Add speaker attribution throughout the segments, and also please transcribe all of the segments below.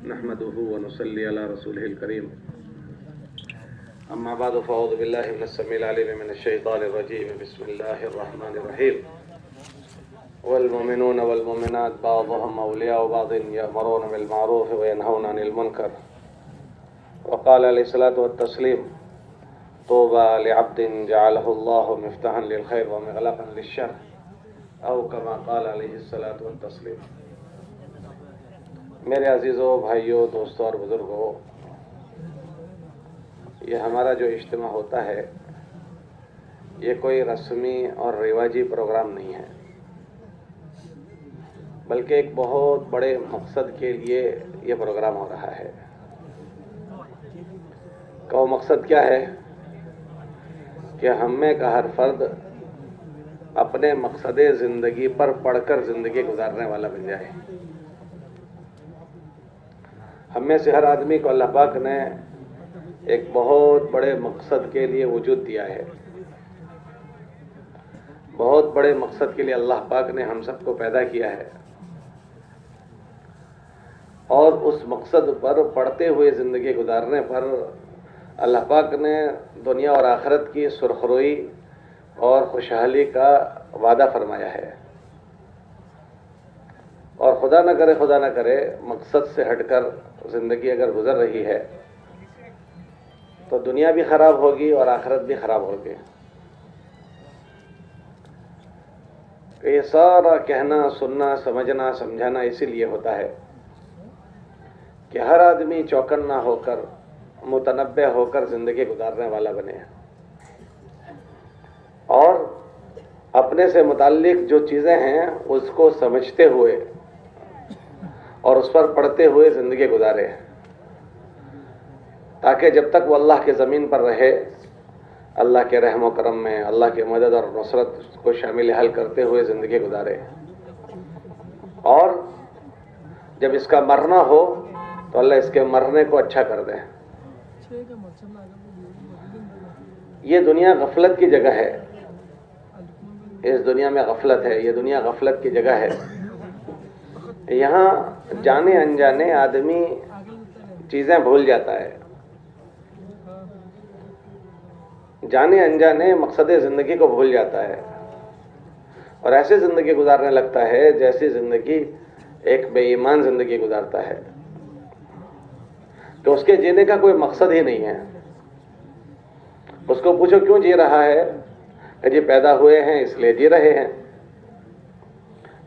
Speaker 1: نحمده ونصلي على رسوله الكريم أما بعد فأعوذ بالله من السميع العليم من الشيطان الرجيم بسم الله الرحمن الرحيم والمؤمنون والمؤمنات بعضهم أولياء بعض يأمرون بالمعروف وينهون عن المنكر وقال عليه الصلاة والتسليم طوبى لعبد جعله الله مفتاحا للخير ومغلقا للشر أو كما قال عليه الصلاة والتسليم۔ میرے عزیزوں، بھائیوں، دوستوں اور بزرگوں، یہ ہمارا جو اجتماع ہوتا ہے یہ کوئی رسمی اور رواجی پروگرام نہیں ہے، بلکہ ایک بہت بڑے مقصد کے لیے یہ پروگرام ہو رہا ہے۔ کہ وہ مقصد کیا ہے؟ کہ ہم میں کا ہر فرد اپنے مقصد زندگی پر پڑھ کر زندگی گزارنے والا بن جائے۔ ہم میں سے ہر آدمی کو اللہ پاک نے ایک بہت بڑے مقصد کے لیے وجود دیا ہے۔ بہت بڑے مقصد کے لیے اللہ پاک نے ہم سب کو پیدا کیا ہے، اور اس مقصد پر پڑھتے ہوئے زندگی گزارنے پر اللہ پاک نے دنیا اور آخرت کی سرخروئی اور خوشحالی کا وعدہ فرمایا ہے۔ اور خدا نہ کرے مقصد سے ہٹ کر زندگی اگر گزر رہی ہے تو دنیا بھی خراب ہوگی اور آخرت بھی خراب ہوگی۔ یہ سارا کہنا، سننا، سمجھنا، سمجھانا اسی لیے ہوتا ہے کہ ہر آدمی چوکنا ہو کر، متنبہ ہو کر زندگی گزارنے والا بنے، اور اپنے سے متعلق جو چیزیں ہیں اس کو سمجھتے ہوئے اور اس پر پڑھتے ہوئے زندگی گزارے، تاکہ جب تک وہ اللہ کے زمین پر رہے اللہ کے رحم و کرم میں اللہ کی مدد اور نصرت کو شامل حل کرتے ہوئے زندگی گزارے، اور جب اس کا مرنا ہو تو اللہ اس کے مرنے کو اچھا کر دے۔ یہ دنیا غفلت کی جگہ ہے، اس دنیا میں غفلت ہے، یہ دنیا غفلت کی جگہ ہے۔ یہاں جانے انجانے آدمی چیزیں بھول جاتا ہے، جانے انجانے مقصد زندگی کو بھول جاتا ہے، اور ایسے زندگی گزارنے لگتا ہے جیسی زندگی ایک بے ایمان زندگی گزارتا ہے، تو اس کے جینے کا کوئی مقصد ہی نہیں ہے۔ اس کو پوچھو کیوں جی رہا ہے، کہ جی پیدا ہوئے ہیں اس لیے جی رہے ہیں،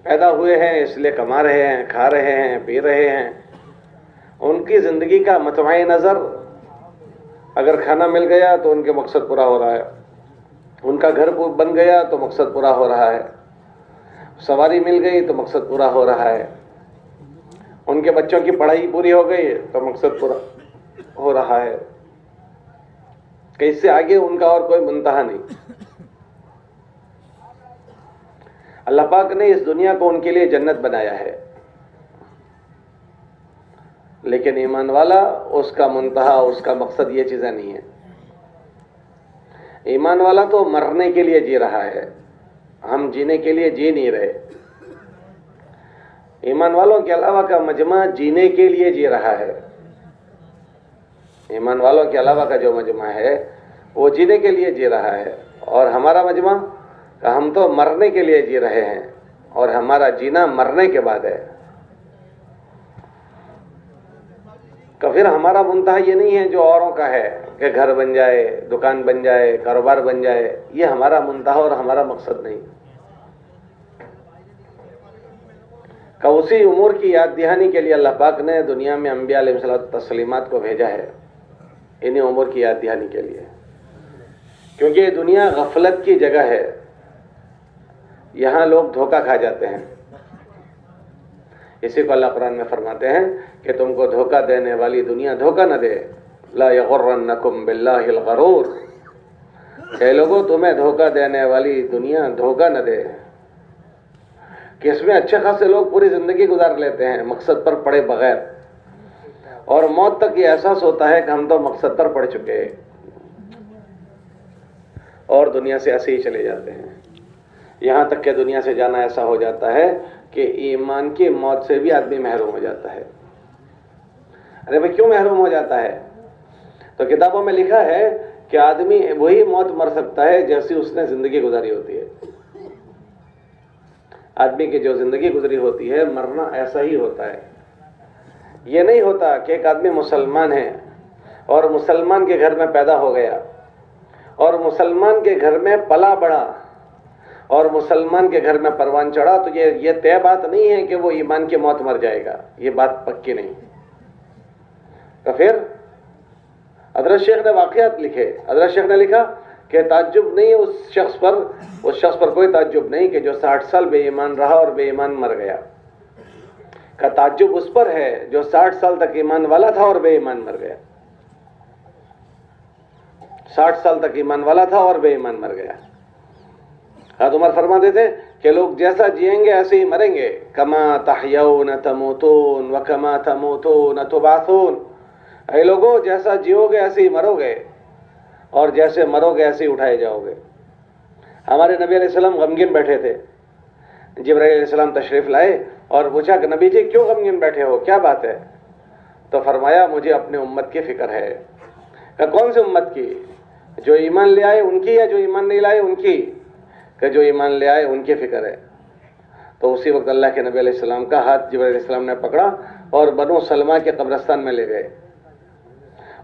Speaker 1: پیدا ہوئے ہیں اس لیے کما رہے ہیں، کھا رہے ہیں، پی رہے ہیں۔ ان کی زندگی کا مطمع نظر اگر کھانا مل گیا تو ان کے مقصد پورا ہو رہا ہے، ان کا گھر بن گیا تو مقصد پورا ہو رہا ہے، سواری مل گئی تو مقصد پورا ہو رہا ہے، ان کے بچوں کی پڑھائی پوری ہو گئی تو مقصد پورا ہو رہا ہے، کہ اس سے آگے ان کا اور کوئی منتہا نہیں۔ اللہ پاک نے اس دنیا کو ان کے لیے جنت بنایا ہے، لیکن ایمان والا اس کا منتہا، اس کا مقصد یہ چیزیں نہیں ہے۔ ایمان والا تو مرنے کے لیے جی رہا ہے، ہم جینے کے لیے جی نہیں رہے۔ ایمان والوں کے علاوہ کا مجمع جینے کے لیے جی رہا ہے، ایمان والوں کے علاوہ کا جو مجمع ہے وہ جینے کے لیے جی رہا ہے، اور ہمارا مجمع کہ ہم تو مرنے کے لیے جی رہے ہیں، اور ہمارا جینا مرنے کے بعد ہے۔ کہ پھر ہمارا منتہا یہ نہیں ہے جو اوروں کا ہے کہ گھر بن جائے، دکان بن جائے، کاروبار بن جائے، یہ ہمارا منتہا اور ہمارا مقصد نہیں۔ کہ اسی امور کی یاد دہانی کے لیے اللہ پاک نے دنیا میں انبیاء علیہ الصلوۃ والتسلیمات کو بھیجا ہے، انہیں امور کی یاد دہانی کے لیے، کیونکہ یہ دنیا غفلت کی جگہ ہے، یہاں لوگ دھوکہ کھا جاتے ہیں۔ اسی کو اللہ قرآن میں فرماتے ہیں کہ تم کو دھوکہ دینے والی دنیا دھوکہ نہ دے، لا یغرنکم باللہ الغرور، اے لوگوں تمہیں دھوکہ دینے والی دنیا دھوکہ نہ دے، کہ اس میں اچھے خاصے لوگ پوری زندگی گزار لیتے ہیں مقصد پر پڑے بغیر، اور موت تک یہ احساس ہوتا ہے کہ ہم تو مقصد پر پڑ چکے، اور دنیا سے ایسے ہی چلے جاتے ہیں۔ یہاں تک کہ دنیا سے جانا ایسا ہو جاتا ہے کہ ایمان کی موت سے بھی آدمی محروم ہو جاتا ہے۔ ارے بھائی کیوں محروم ہو جاتا ہے؟ تو کتابوں میں لکھا ہے کہ آدمی وہی موت مر سکتا ہے جیسی اس نے زندگی گزاری ہوتی ہے. آدمی کی جو زندگی گزری ہوتی ہے مرنا ایسا ہی ہوتا ہے. یہ نہیں ہوتا کہ ایک آدمی مسلمان ہے اور مسلمان کے گھر میں پیدا ہو گیا اور مسلمان کے گھر میں پلا بڑھا اور مسلمان کے گھر میں پروان چڑھا تو یہ طے بات نہیں ہے کہ وہ ایمان کی موت مر جائے گا. یہ بات پکی نہیں. تو پھر حضرت شیخ نے واقعات لکھے. حضرت شیخ نے لکھا کہ تعجب نہیں اس شخص پر کوئی تعجب نہیں کہ جو 60 سال بے ایمان رہا اور بے ایمان مر گیا. کا تعجب اس پر ہے جو 60 سال تک ایمان والا تھا اور بے ایمان مر گیا. 60 سال تک ایمان والا تھا اور بے ایمان مر گیا. حضرت عمر فرماتے تھے کہ لوگ جیسا جئیں گے ایسے ہی مریں گے. کما تحیون تموتون وکما تموتون تبعثون. اے لوگوں جیسا جیو گے ایسے ہی مرو گے اور جیسے مرو گے ایسے ہی اٹھائے جاؤ گے. ہمارے نبی علیہ السلام غمگین بیٹھے تھے. جبرائیل علیہ السلام تشریف لائے اور پوچھا کہ نبی جی کیوں غمگین بیٹھے ہو، کیا بات ہے؟ تو فرمایا مجھے اپنے امت کی فکر ہے. کہ کون سی امت کی؟ جو ایمان لے آئے ان کی یا جو ایمان نہیں لائے ان کی؟ کہ جو ایمان لے آئے ان کی فکر ہے. تو اسی وقت اللہ کے نبی علیہ السلام کا ہاتھ جبرائیل علیہ السلام نے پکڑا اور بنو سلمہ کے قبرستان میں لے گئے.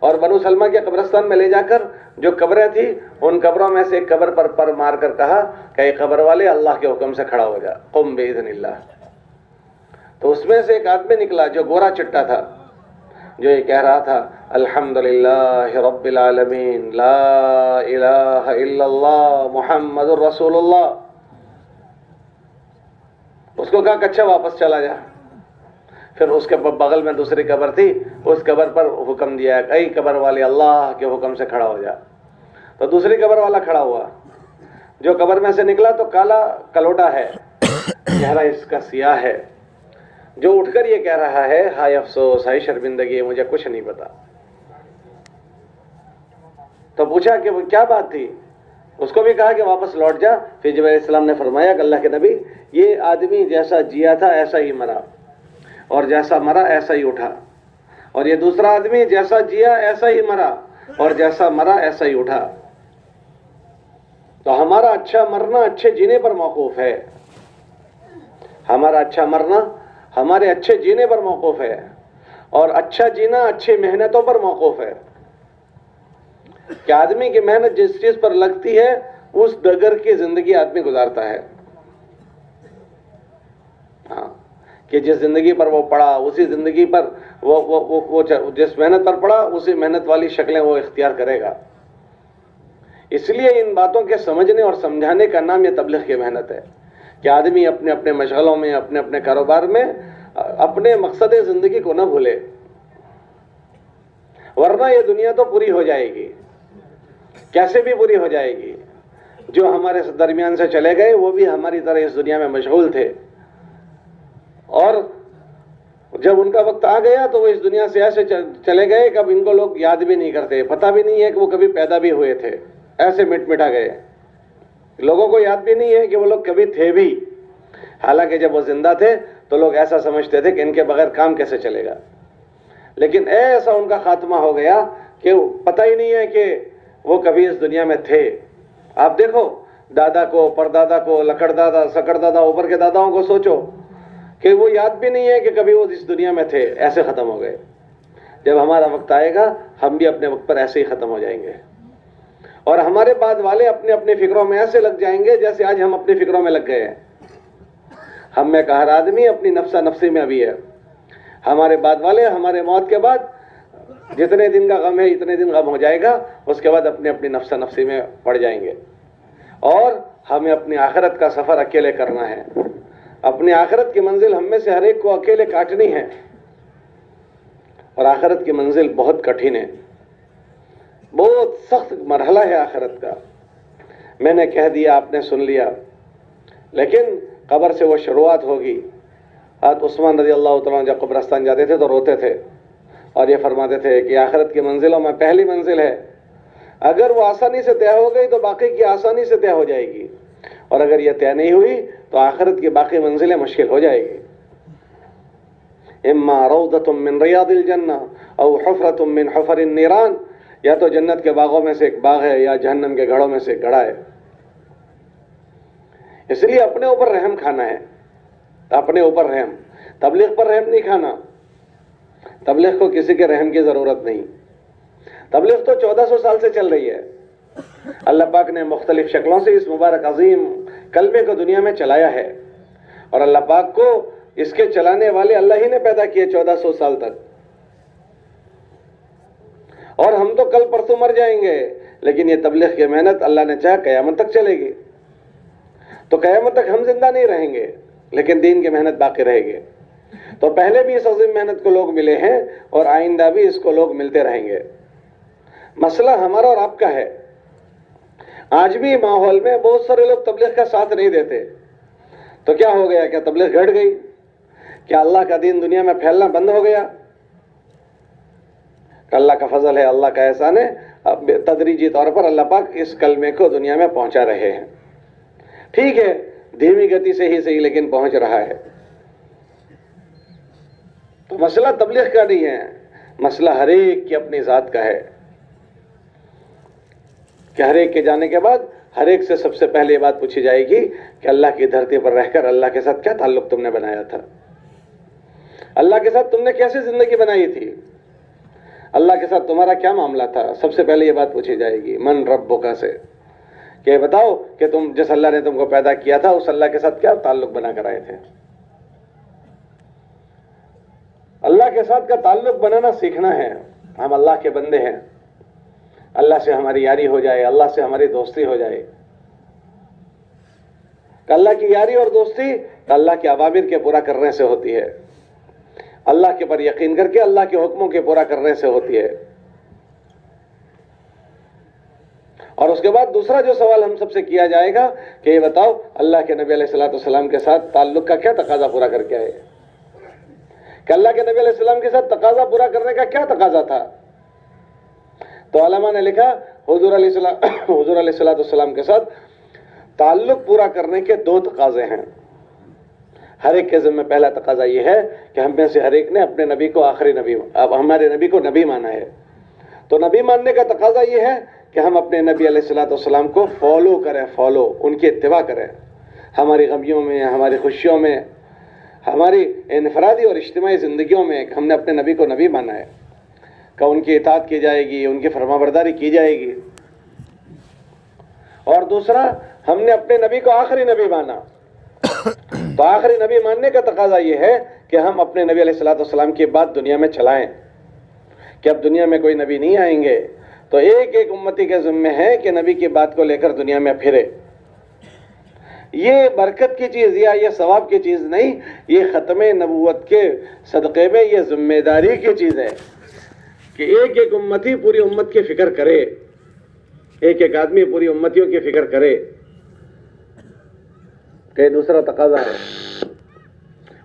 Speaker 1: اور بنو سلمہ کے قبرستان میں لے جا کر جو قبریں تھیں ان قبروں میں سے ایک قبر پر مار کر کہا کہ اے قبر والے اللہ کے حکم سے کھڑا ہو جا، قم باذن اللہ. تو اس میں سے ایک آدمی نکلا جو گورا چٹا تھا، جو یہ کہہ رہا تھا الحمدللہ رب العالمین لا الہ الا اللہ محمد الرسول اللہ. اس کو کہا کہ اچھا واپس چلا جا. پھر اس کے بغل میں دوسری قبر تھی، اس قبر پر حکم دیا کہ اے قبر والے اللہ کے حکم سے کھڑا ہو جا. تو دوسری قبر والا کھڑا ہوا. جو قبر میں سے نکلا تو کالا کلوٹا ہے، چہرہ اس کا سیاہ ہے، جو اٹھ کر یہ کہہ رہا ہے ہائے افسوس، ہائے شرمندگی، مجھے کچھ نہیں پتا. تو پوچھا کہ وہ کیا بات تھی؟ اس کو بھی کہا کہ واپس لوٹ جا. پھر جبرائیل علیہ السلام نے فرمایا کہ اللہ کے نبی یہ آدمی جیسا جیا تھا ایسا ہی مرا اور جیسا مرا ایسا ہی اٹھا، اور یہ دوسرا آدمی جیسا جیا ایسا ہی مرا اور جیسا مرا ایسا ہی اٹھا. تو ہمارا اچھا مرنا اچھے جینے پر موقوف ہے. ہمارا اچھا مرنا ہمارے اچھے جینے پر موقوف ہے اور اچھا جینا اچھی محنتوں پر موقوف ہے. کہ آدمی کی محنت جس چیز پر لگتی ہے اس ڈگر کی زندگی آدمی گزارتا ہے. ہاں کہ جس زندگی پر وہ پڑا اسی زندگی پر وہ جس محنت پر پڑا اسی محنت والی شکلیں وہ اختیار کرے گا. اس لیے ان باتوں کے سمجھنے اور سمجھانے کا نام یہ تبلیغ کی محنت ہے کہ آدمی اپنے اپنے مشغلوں میں اپنے اپنے کاروبار میں اپنے مقصد زندگی کو نہ بھولے، ورنہ یہ دنیا تو پوری ہو جائے گی. کیسے بھی پوری ہو جائے گی. جو ہمارے درمیان سے چلے گئے وہ بھی ہماری طرح اس دنیا میں مشغول تھے اور جب ان کا وقت آ گیا تو وہ اس دنیا سے ایسے چلے گئے کہ اب ان کو لوگ یاد بھی نہیں کرتے، پتہ بھی نہیں ہے کہ وہ کبھی پیدا بھی ہوئے تھے. ایسے مٹ مٹا گئے. لوگوں کو یاد بھی نہیں ہے کہ وہ لوگ کبھی تھے بھی. حالانکہ جب وہ زندہ تھے تو لوگ ایسا سمجھتے تھے کہ ان کے بغیر کام کیسے چلے گا. لیکن ایسا ان کا خاتمہ ہو گیا کہ پتہ ہی نہیں ہے کہ وہ کبھی اس دنیا میں تھے. آپ دیکھو دادا کو، پردادا کو، لکڑ دادا، سکڑ دادا، اوپر کے داداؤں کو سوچو کہ وہ یاد بھی نہیں ہے کہ کبھی وہ اس دنیا میں تھے. ایسے ختم ہو گئے. جب ہمارا وقت آئے گا ہم بھی اپنے وقت پر ایسے ہی ختم ہو جائیں گے اور ہمارے بعد والے اپنے اپنے فکروں میں ایسے لگ جائیں گے جیسے آج ہم اپنی فکروں میں لگ گئے ہیں. ہم میں کا ہر آدمی اپنی نفسہ نفسی میں ابھی ہے. ہمارے بعد والے ہمارے موت کے بعد جتنے دن کا غم ہے اتنے دن غم ہو جائے گا، اس کے بعد اپنے اپنی نفسہ نفسی میں پڑ جائیں گے. اور ہمیں اپنی آخرت کا سفر اکیلے کرنا ہے. اپنی آخرت کی منزل ہم میں سے ہر ایک کو اکیلے کاٹنی ہے اور آخرت کی منزل بہت کٹھن ہے. بہت سخت مرحلہ ہے آخرت کا. میں نے کہہ دیا آپ نے سن لیا، لیکن قبر سے وہ شروعات ہوگی. حضرت عثمان رضی اللہ تعالیٰ جب قبرستان جاتے تھے تو روتے تھے اور یہ فرماتے تھے کہ آخرت کی منزلوں میں پہلی منزل ہے، اگر وہ آسانی سے طے ہو گئی تو باقی کی آسانی سے طے ہو جائے گی، اور اگر یہ طے نہیں ہوئی تو آخرت کی باقی منزلیں مشکل ہو جائے گی. اما روضۃ من ریاض الجنہ او حفرۃ من حفر النیران، یا تو جنت کے باغوں میں سے ایک باغ ہے یا جہنم کے گڑھوں میں سے ایک گڑھا ہے۔ اس لیے اپنے اوپر رحم کھانا ہے، اپنے اوپر رحم، تبلیغ پر رحم نہیں کھانا۔ تبلیغ کو کسی کے رحم کی ضرورت نہیں۔ تبلیغ تو 1400 سال سے چل رہی ہے۔ اللہ پاک نے مختلف شکلوں سے اس مبارک عظیم کلمے کو دنیا میں چلایا ہے، اور اللہ پاک کو اس کے چلانے والے اللہ ہی نے پیدا کیے 1400 سال تک۔ اور ہم تو کل پرسوں مر جائیں گے، لیکن یہ تبلیغ کی محنت اللہ نے چاہا قیامت تک چلے گی۔ تو قیامت تک ہم زندہ نہیں رہیں گے، لیکن دین کی محنت باقی رہے گی۔ تو پہلے بھی اس عظیم محنت کو لوگ ملے ہیں، اور آئندہ بھی اس کو لوگ ملتے رہیں گے۔ مسئلہ ہمارا اور آپ کا ہے۔ آج بھی ماحول میں بہت سارے لوگ تبلیغ کا ساتھ نہیں دیتے، تو کیا ہو گیا؟ کیا تبلیغ گھٹ گئی؟ کیا اللہ کا دین دنیا میں پھیلنا بند ہو گیا؟ اللہ کا فضل ہے، اللہ کا احسان ہے، اب تدریجی طور پر اللہ پاک اس کلمے کو دنیا میں پہنچا رہے ہیں۔ ٹھیک ہے، دھیمی گتی سے ہی صحیح، لیکن پہنچ رہا ہے۔ تو مسئلہ تبلیغ کا نہیں ہے، مسئلہ ہر ایک کی اپنی ذات کا ہے، کہ ہر ایک کے جانے کے بعد ہر ایک سے سب سے پہلے یہ بات پوچھی جائے گی کہ اللہ کی دھرتی پر رہ کر اللہ کے ساتھ کیا تعلق تم نے بنایا تھا؟ اللہ کے ساتھ تم نے کیسے زندگی بنائی تھی؟ اللہ کے ساتھ تمہارا کیا معاملہ تھا؟ سب سے پہلے یہ بات پوچھی جائے گی، من ربک سے، کہ بتاؤ کہ تم جس اللہ نے تم کو پیدا کیا تھا اس اللہ کے ساتھ کیا تعلق بنا کر آئے تھے؟ اللہ کے ساتھ کا تعلق بنانا سیکھنا ہے۔ ہم اللہ کے بندے ہیں، اللہ سے ہماری یاری ہو جائے، اللہ سے ہماری دوستی ہو جائے۔ کہ اللہ کی یاری اور دوستی اللہ کے اوامر کے پورا کرنے سے ہوتی ہے، اللہ کے پر یقین کر کے اللہ کے حکموں کے پورا کرنے سے ہوتی ہے۔ اور اس کے بعد دوسرا جو سوال ہم سب سے کیا جائے گا کہ یہ بتاؤ اللہ کے نبی علیہ الصلوۃ والسلام کے ساتھ تعلق کا کیا تقاضا پورا کر کے آئے؟ کہ اللہ کے نبی علیہ السلام کے ساتھ تقاضا پورا کرنے کا کیا تقاضا تھا؟ تو علماء نے لکھا حضور علیہ الصلوۃ والسلام کے ساتھ تعلق پورا کرنے کے 2 تقاضے ہیں۔ ہر ایک کے ذمہ پہلا تقاضا یہ ہے کہ ہم میں سے ہر ایک نے اپنے نبی کو آخری نبی، اب ہمارے نبی کو نبی مانا ہے، تو نبی ماننے کا تقاضا یہ ہے کہ ہم اپنے نبی علیہ الصلوۃ والسلام کو فالو کریں، ان کی اتباع کریں، ہماری غمیوں میں، ہماری خوشیوں میں، ہماری انفرادی اور اجتماعی زندگیوں میں ہم نے اپنے نبی کو نبی مانا ہے، کہ ان کی اطاعت کی جائے گی، ان کی فرما برداری کی جائے گی۔ اور دوسرا، ہم نے اپنے نبی کو آخری نبی مانا، تو آخری نبی ماننے کا تقاضا یہ ہے کہ ہم اپنے نبی علیہ الصلوۃ والسلام کی بات دنیا میں چلائیں، کہ اب دنیا میں کوئی نبی نہیں آئیں گے تو ایک ایک امتی کے ذمہ ہے کہ نبی کی بات کو لے کر دنیا میں پھرے۔ یہ برکت کی چیز یا یہ ثواب کی چیز نہیں، یہ ختم نبوت کے صدقے میں یہ ذمہ داری کی چیز ہے کہ ایک ایک امتی پوری امت کی فکر کرے، ایک ایک آدمی پوری امتیوں کی فکر کرے، کہ دوسرا تقاضا ہے۔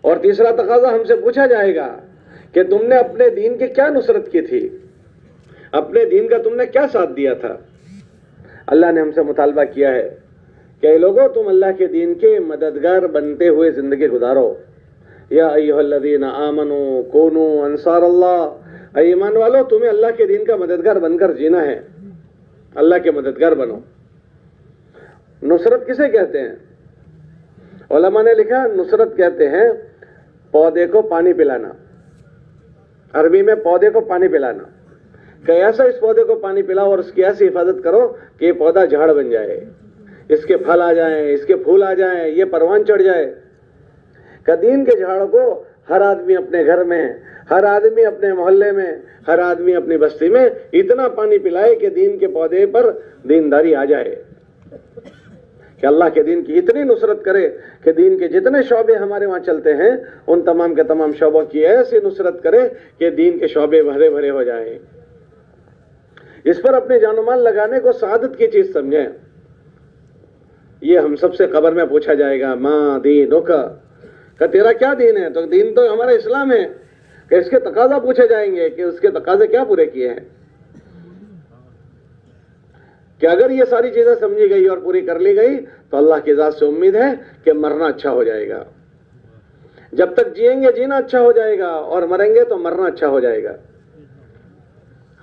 Speaker 1: اور تیسرا تقاضا ہم سے پوچھا جائے گا کہ تم نے اپنے دین کی کیا نصرت کی تھی، اپنے دین کا تم نے کیا ساتھ دیا تھا؟ اللہ نے ہم سے مطالبہ کیا ہے کہ اے لوگوں، تم اللہ کے دین کے مددگار بنتے ہوئے زندگی گزارو۔ یا ایھا الذین آمنوا کونوا انصار اللہ، اے ایمان والو تمہیں اللہ کے دین کا مددگار بن کر جینا ہے، اللہ کے مددگار بنو۔ نصرت کسے کہتے ہیں؟ علماء نے لکھا نصرت کہتے ہیں پودے کو پانی پلانا، عربی میں پودے کو پانی پلانا، کہ ایسا اس پودے کو پانی پلاؤ اور اس کی ایسی حفاظت کرو کہ یہ پودا جھاڑ بن جائے، اس کے پھل آ جائیں، اس کے پھول آ جائیں، یہ پروان چڑھ جائے۔ کہ دین کے جھاڑ کو ہر آدمی اپنے گھر میں، ہر آدمی اپنے محلے میں، ہر آدمی اپنی بستی میں اتنا پانی پلائے کہ دین کے پودے پر دینداری آ جائے، کہ اللہ کے دین کی اتنی نصرت کرے کہ دین کے جتنے شعبے ہمارے وہاں چلتے ہیں ان تمام کے تمام شعبوں کی ایسی نصرت کرے کہ دین کے شعبے بھرے بھرے ہو جائیں۔ اس پر اپنے جان و مال لگانے کو سعادت کی چیز سمجھیں۔ یہ ہم سب سے قبر میں پوچھا جائے گا، ماں دینک، کہ تیرا کیا دین ہے؟ تو دین تو ہمارا اسلام ہے، کہ اس کے تقاضا پوچھے جائیں گے کہ اس کے تقاضے کیا پورے کیے ہیں۔ کہ اگر یہ ساری چیزیں سمجھی گئی اور پوری کر لی گئی تو اللہ کی ذات سے امید ہے کہ مرنا اچھا ہو جائے گا۔ جب تک جئیں گے جینا اچھا ہو جائے گا اور مریں گے تو مرنا اچھا ہو جائے گا.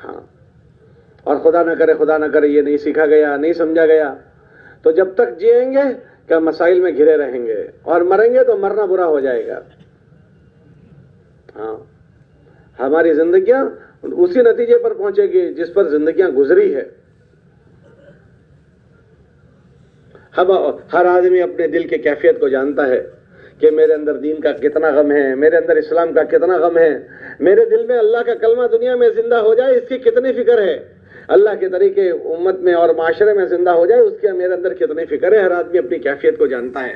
Speaker 1: ہاں، اور خدا نہ کرے یہ نہیں سیکھا گیا، نہیں سمجھا گیا تو جب تک جئیں گے کہ مسائل میں گھرے رہیں گے اور مریں گے تو مرنا برا ہو جائے گا. ہاں، ہماری زندگیاں اسی نتیجے پر پہنچے گی جس پر زندگیاں گزری ہے. ہر آدمی اپنے دل کی کیفیت کو جانتا ہے کہ میرے اندر دین کا کتنا غم ہے، میرے اندر اسلام کا کتنا غم ہے، میرے دل میں اللہ کا کلمہ دنیا میں زندہ ہو جائے اس کی کتنی فکر ہے، اللہ کے طریقے امت میں اور معاشرے میں زندہ ہو جائے اس کی میرے اندر کتنی فکر ہے. ہر آدمی اپنی کیفیت کو جانتا ہے.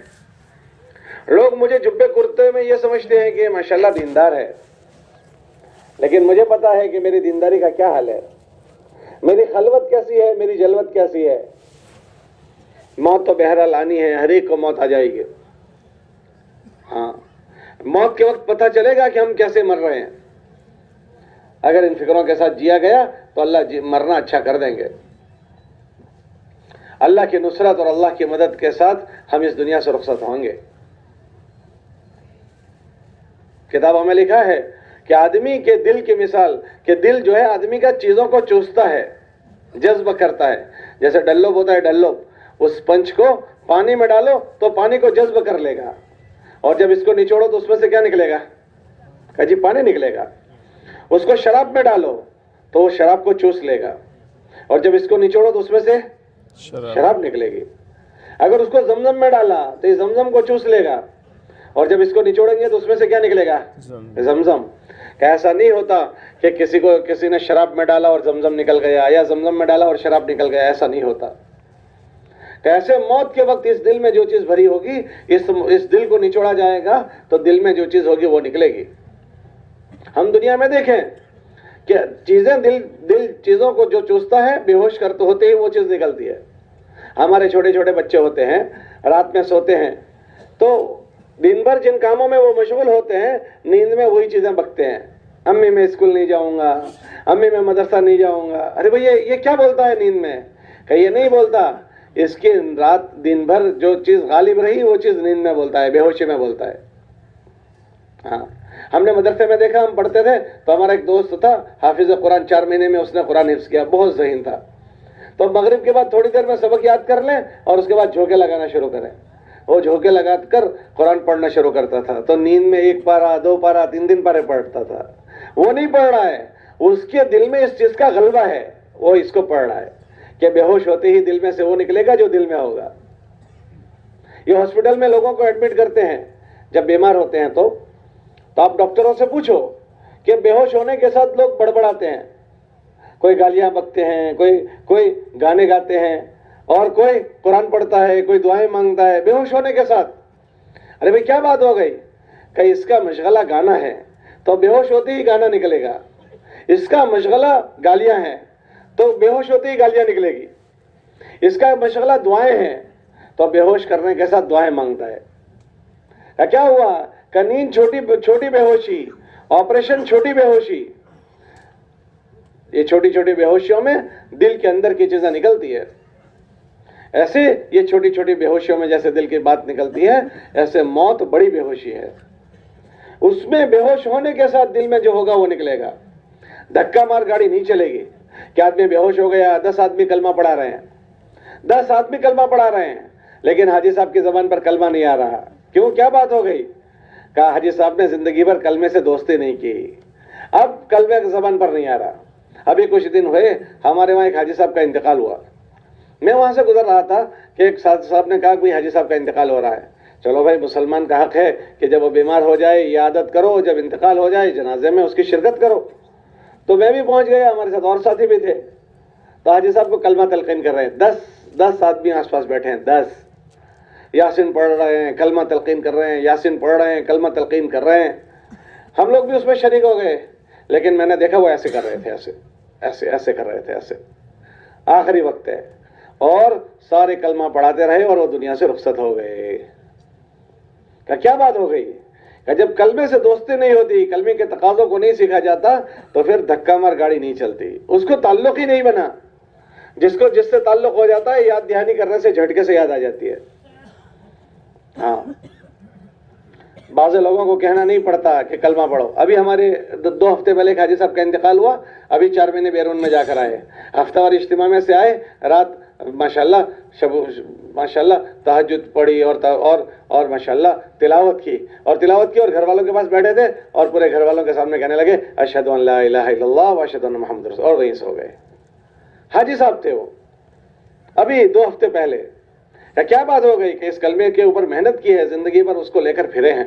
Speaker 1: لوگ مجھے جبے کرتے میں یہ سمجھتے ہیں کہ ماشاءاللہ دیندار ہے، لیکن مجھے پتا ہے کہ میری دینداری کا کیا حال ہے، میری خلوت کیسی ہے، میری جلوت کیسی ہے. موت تو بہرحال آنی ہے، ہر ایک کو موت آ جائے گی. ہاں، موت کے وقت پتہ چلے گا کہ ہم کیسے مر رہے ہیں. اگر ان فکروں کے ساتھ جیا گیا تو اللہ مرنا اچھا کر دیں گے. اللہ کی نصرت اور اللہ کی مدد کے ساتھ ہم اس دنیا سے رخصت ہوں گے. کتابوں میں لکھا ہے کہ آدمی کے دل کی مثال کہ دل جو ہے آدمی کا چیزوں کو چوستا ہے، جذب کرتا ہے. جیسے ڈلوب ہوتا ہے، ڈلوب اس پنچ کو پانی میں ڈالو تو پانی کو جذب کر لے گا، اور جب اس کو نچوڑو تو اس میں سے کیا نکلے گا؟ کہ جی پانی نکلے گا. اس کو شراب میں ڈالو تو وہ شراب کو چوس لے گا، اور جب اس کو نچوڑو تو اس میں سے شراب نکلے گی. اگر اس کو زمزم میں ڈالا تو یہ زمزم کو چوس لے گا، اور جب اس کو نچوڑیں گے تو اس میں سے کیا نکلے گا؟ زمزم. کہ ایسا نہیں ہوتا کہ کسی نے شراب میں ڈالا اور زمزم نکل گیا، یا زمزم میں ڈالا اور شراب نکل گیا. ایسا نہیں ہوتا. کیسے موت کے وقت اس دل میں جو چیز بھری ہوگی، اس دل کو نچوڑا جائے گا تو دل میں جو چیز ہوگی وہ نکلے گی. ہم دنیا میں دیکھیں کہ دل چیزوں کو جو چوستا ہے، بے ہوش کرتے ہوتے ہی وہ چیز نکلتی ہے. ہمارے چھوٹے چھوٹے بچے ہوتے ہیں، رات میں سوتے ہیں تو دن بھر جن کاموں میں وہ مشغول ہوتے ہیں، نیند میں وہی چیزیں بکتے ہیں. امی میں اسکول نہیں جاؤں گا، امی میں مدرسہ نہیں جاؤں گا. ارے بھئی یہ کیا بولتا ہے نیند میں؟ کہ یہ نہیں بولتا، اس کی رات دن بھر جو چیز غالب رہی وہ چیز نیند میں بولتا ہے، بے ہوشی میں بولتا ہے. ہاں، ہم نے مدرسے میں دیکھا، ہم پڑھتے تھے تو ہمارا ایک دوست تھا حافظ قرآن، 4 مہینے میں اس نے قرآن حفظ کیا، بہت ذہین تھا. تو مغرب کے بعد تھوڑی دیر میں سبق یاد کر لیں اور اس کے بعد جھوکے لگانا شروع کریں. وہ جھوکے لگا کر قرآن پڑھنا شروع کرتا تھا تو نیند میں 1 پارہ 2 پارہ 3 پارے پڑھتا تھا. وہ نہیں پڑھ رہا ہے، اس کے دل میں اس چیز کا غلبہ ہے، وہ اس کو پڑھ رہا ہے کہ بے ہوش ہوتے ہی دل میں سے وہ نکلے گا جو دل میں ہوگا. یہ ہاسپٹل میں لوگوں کو ایڈمٹ کرتے ہیں جب بیمار ہوتے ہیں تو آپ ڈاکٹروں سے پوچھو کہ بے ہوش ہونے کے ساتھ لوگ بڑبڑاتے ہیں، کوئی گالیاں بکتے ہیں، کوئی گانے گاتے ہیں، اور کوئی قرآن پڑھتا ہے، کوئی دعائیں مانگتا ہے بے ہوش ہونے کے ساتھ. ارے بھئی کیا بات ہو گئی؟ کہ اس کا مشغلہ گانا ہے تو بے ہوش ہوتے ہی گانا نکلے گا. اس کا مشغلہ گالیاں ہیں تو بے ہوش ہوتے ہی گالیاں نکلے گی. اس کا مشغلہ دعائیں ہیں تو بے ہوش کرنے کے ساتھ دعائیں مانگتا ہے. کیا ہوا؟ کہ نیند چھوٹی بے ہوشی، آپریشن چھوٹی بے ہوشی. یہ چھوٹی چھوٹی بے ہوشیوں میں دل کے اندر کی چیزیں نکلتی ہے. ایسے یہ چھوٹی چھوٹی بے ہوشیوں میں جیسے دل کی بات نکلتی ہے، ایسے موت بڑی بے ہوشی ہے. اس میں بے ہوش ہونے کے ساتھ دل میں جو ہوگا وہ نکلے گا. دھکا مار گاڑی نہیں چلے گی کہ آدمی بے ہوش ہو گیا، 10 آدمی کلمہ پڑھا رہے ہیں، 10 آدمی کلمہ پڑھا رہے ہیں لیکن حاجی صاحب کی زبان پر کلمہ نہیں آ رہا. کیوں؟ کیا بات ہو گئی؟ کہا حاجی صاحب نے زندگی بھر کلمے سے دوستی نہیں کی، اب کلمے کی زبان پر نہیں آ رہا. ابھی کچھ دن ہوئے ہمارے وہاں ایک حاجی صاحب کا انتقال ہوا. میں وہاں سے گزر رہا تھا کہ ایک ساتھ صاحب نے کہا کہ حاجی صاحب کا انتقال ہو رہا ہے. چلو بھائی، مسلمان کا حق ہے کہ جب وہ بیمار ہو جائے یہ عادت کرو، جب انتقال ہو جائے جنازے میں اس کی شرکت کرو. تو میں بھی پہنچ گیا، ہمارے ساتھ اور ساتھی بھی تھے. تو حاجی صاحب کو کلمہ تلقین کر رہے ہیں، 10 آدمی آس پاس بیٹھے ہیں، 10 یاسین پڑھ رہے ہیں، کلمہ تلقین کر رہے ہیں، یاسین پڑھ رہے ہیں، کلمہ تلقین کر رہے ہیں. ہم لوگ بھی اس میں شریک ہو گئے، لیکن میں نے دیکھا وہ ایسے کر رہے تھے، ایسے کر رہے تھے، ایسے. آخری وقت ہے اور سارے کلمہ پڑھاتے رہے اور وہ دنیا سے رخصت ہو گئے. کیا بات ہو گئی؟ کہ جب کلمے سے دوستی نہیں ہوتی، کلمے کے تقاضوں کو نہیں سیکھا جاتا تو پھر دھکا مار گاڑی نہیں چلتی، اس کو تعلق ہی نہیں بنا. جس سے تعلق ہو جاتا ہے یاد دہانی کرنے سے جھٹکے سے یاد آ جاتی ہے. ہاں، بعض لوگوں کو کہنا نہیں پڑتا کہ کلمہ پڑھو. ابھی ہمارے 2 ہفتے پہلے حاجی صاحب کا انتقال ہوا, ابھی 4 مہینے بیرون میں جا کر آئے, ہفتہ وار اجتماع میں سے آئے, رات ماشاءاللہ تہجد پڑھی اور ماشاءاللہ تلاوت کی اور گھر والوں کے پاس بیٹھے تھے اور پورے گھر والوں کے سامنے کہنے لگے اشہد ان لا الہ الا اللہ و اشہد ان محمد رسول اللہ, اور وہیں سو گئے. حاجی صاحب تھے وہ, ابھی 2 ہفتے پہلے. کیا بات ہو گئی کہ اس کلمے کے اوپر محنت کی ہے, زندگی پر اس کو لے کر پھرے ہیں.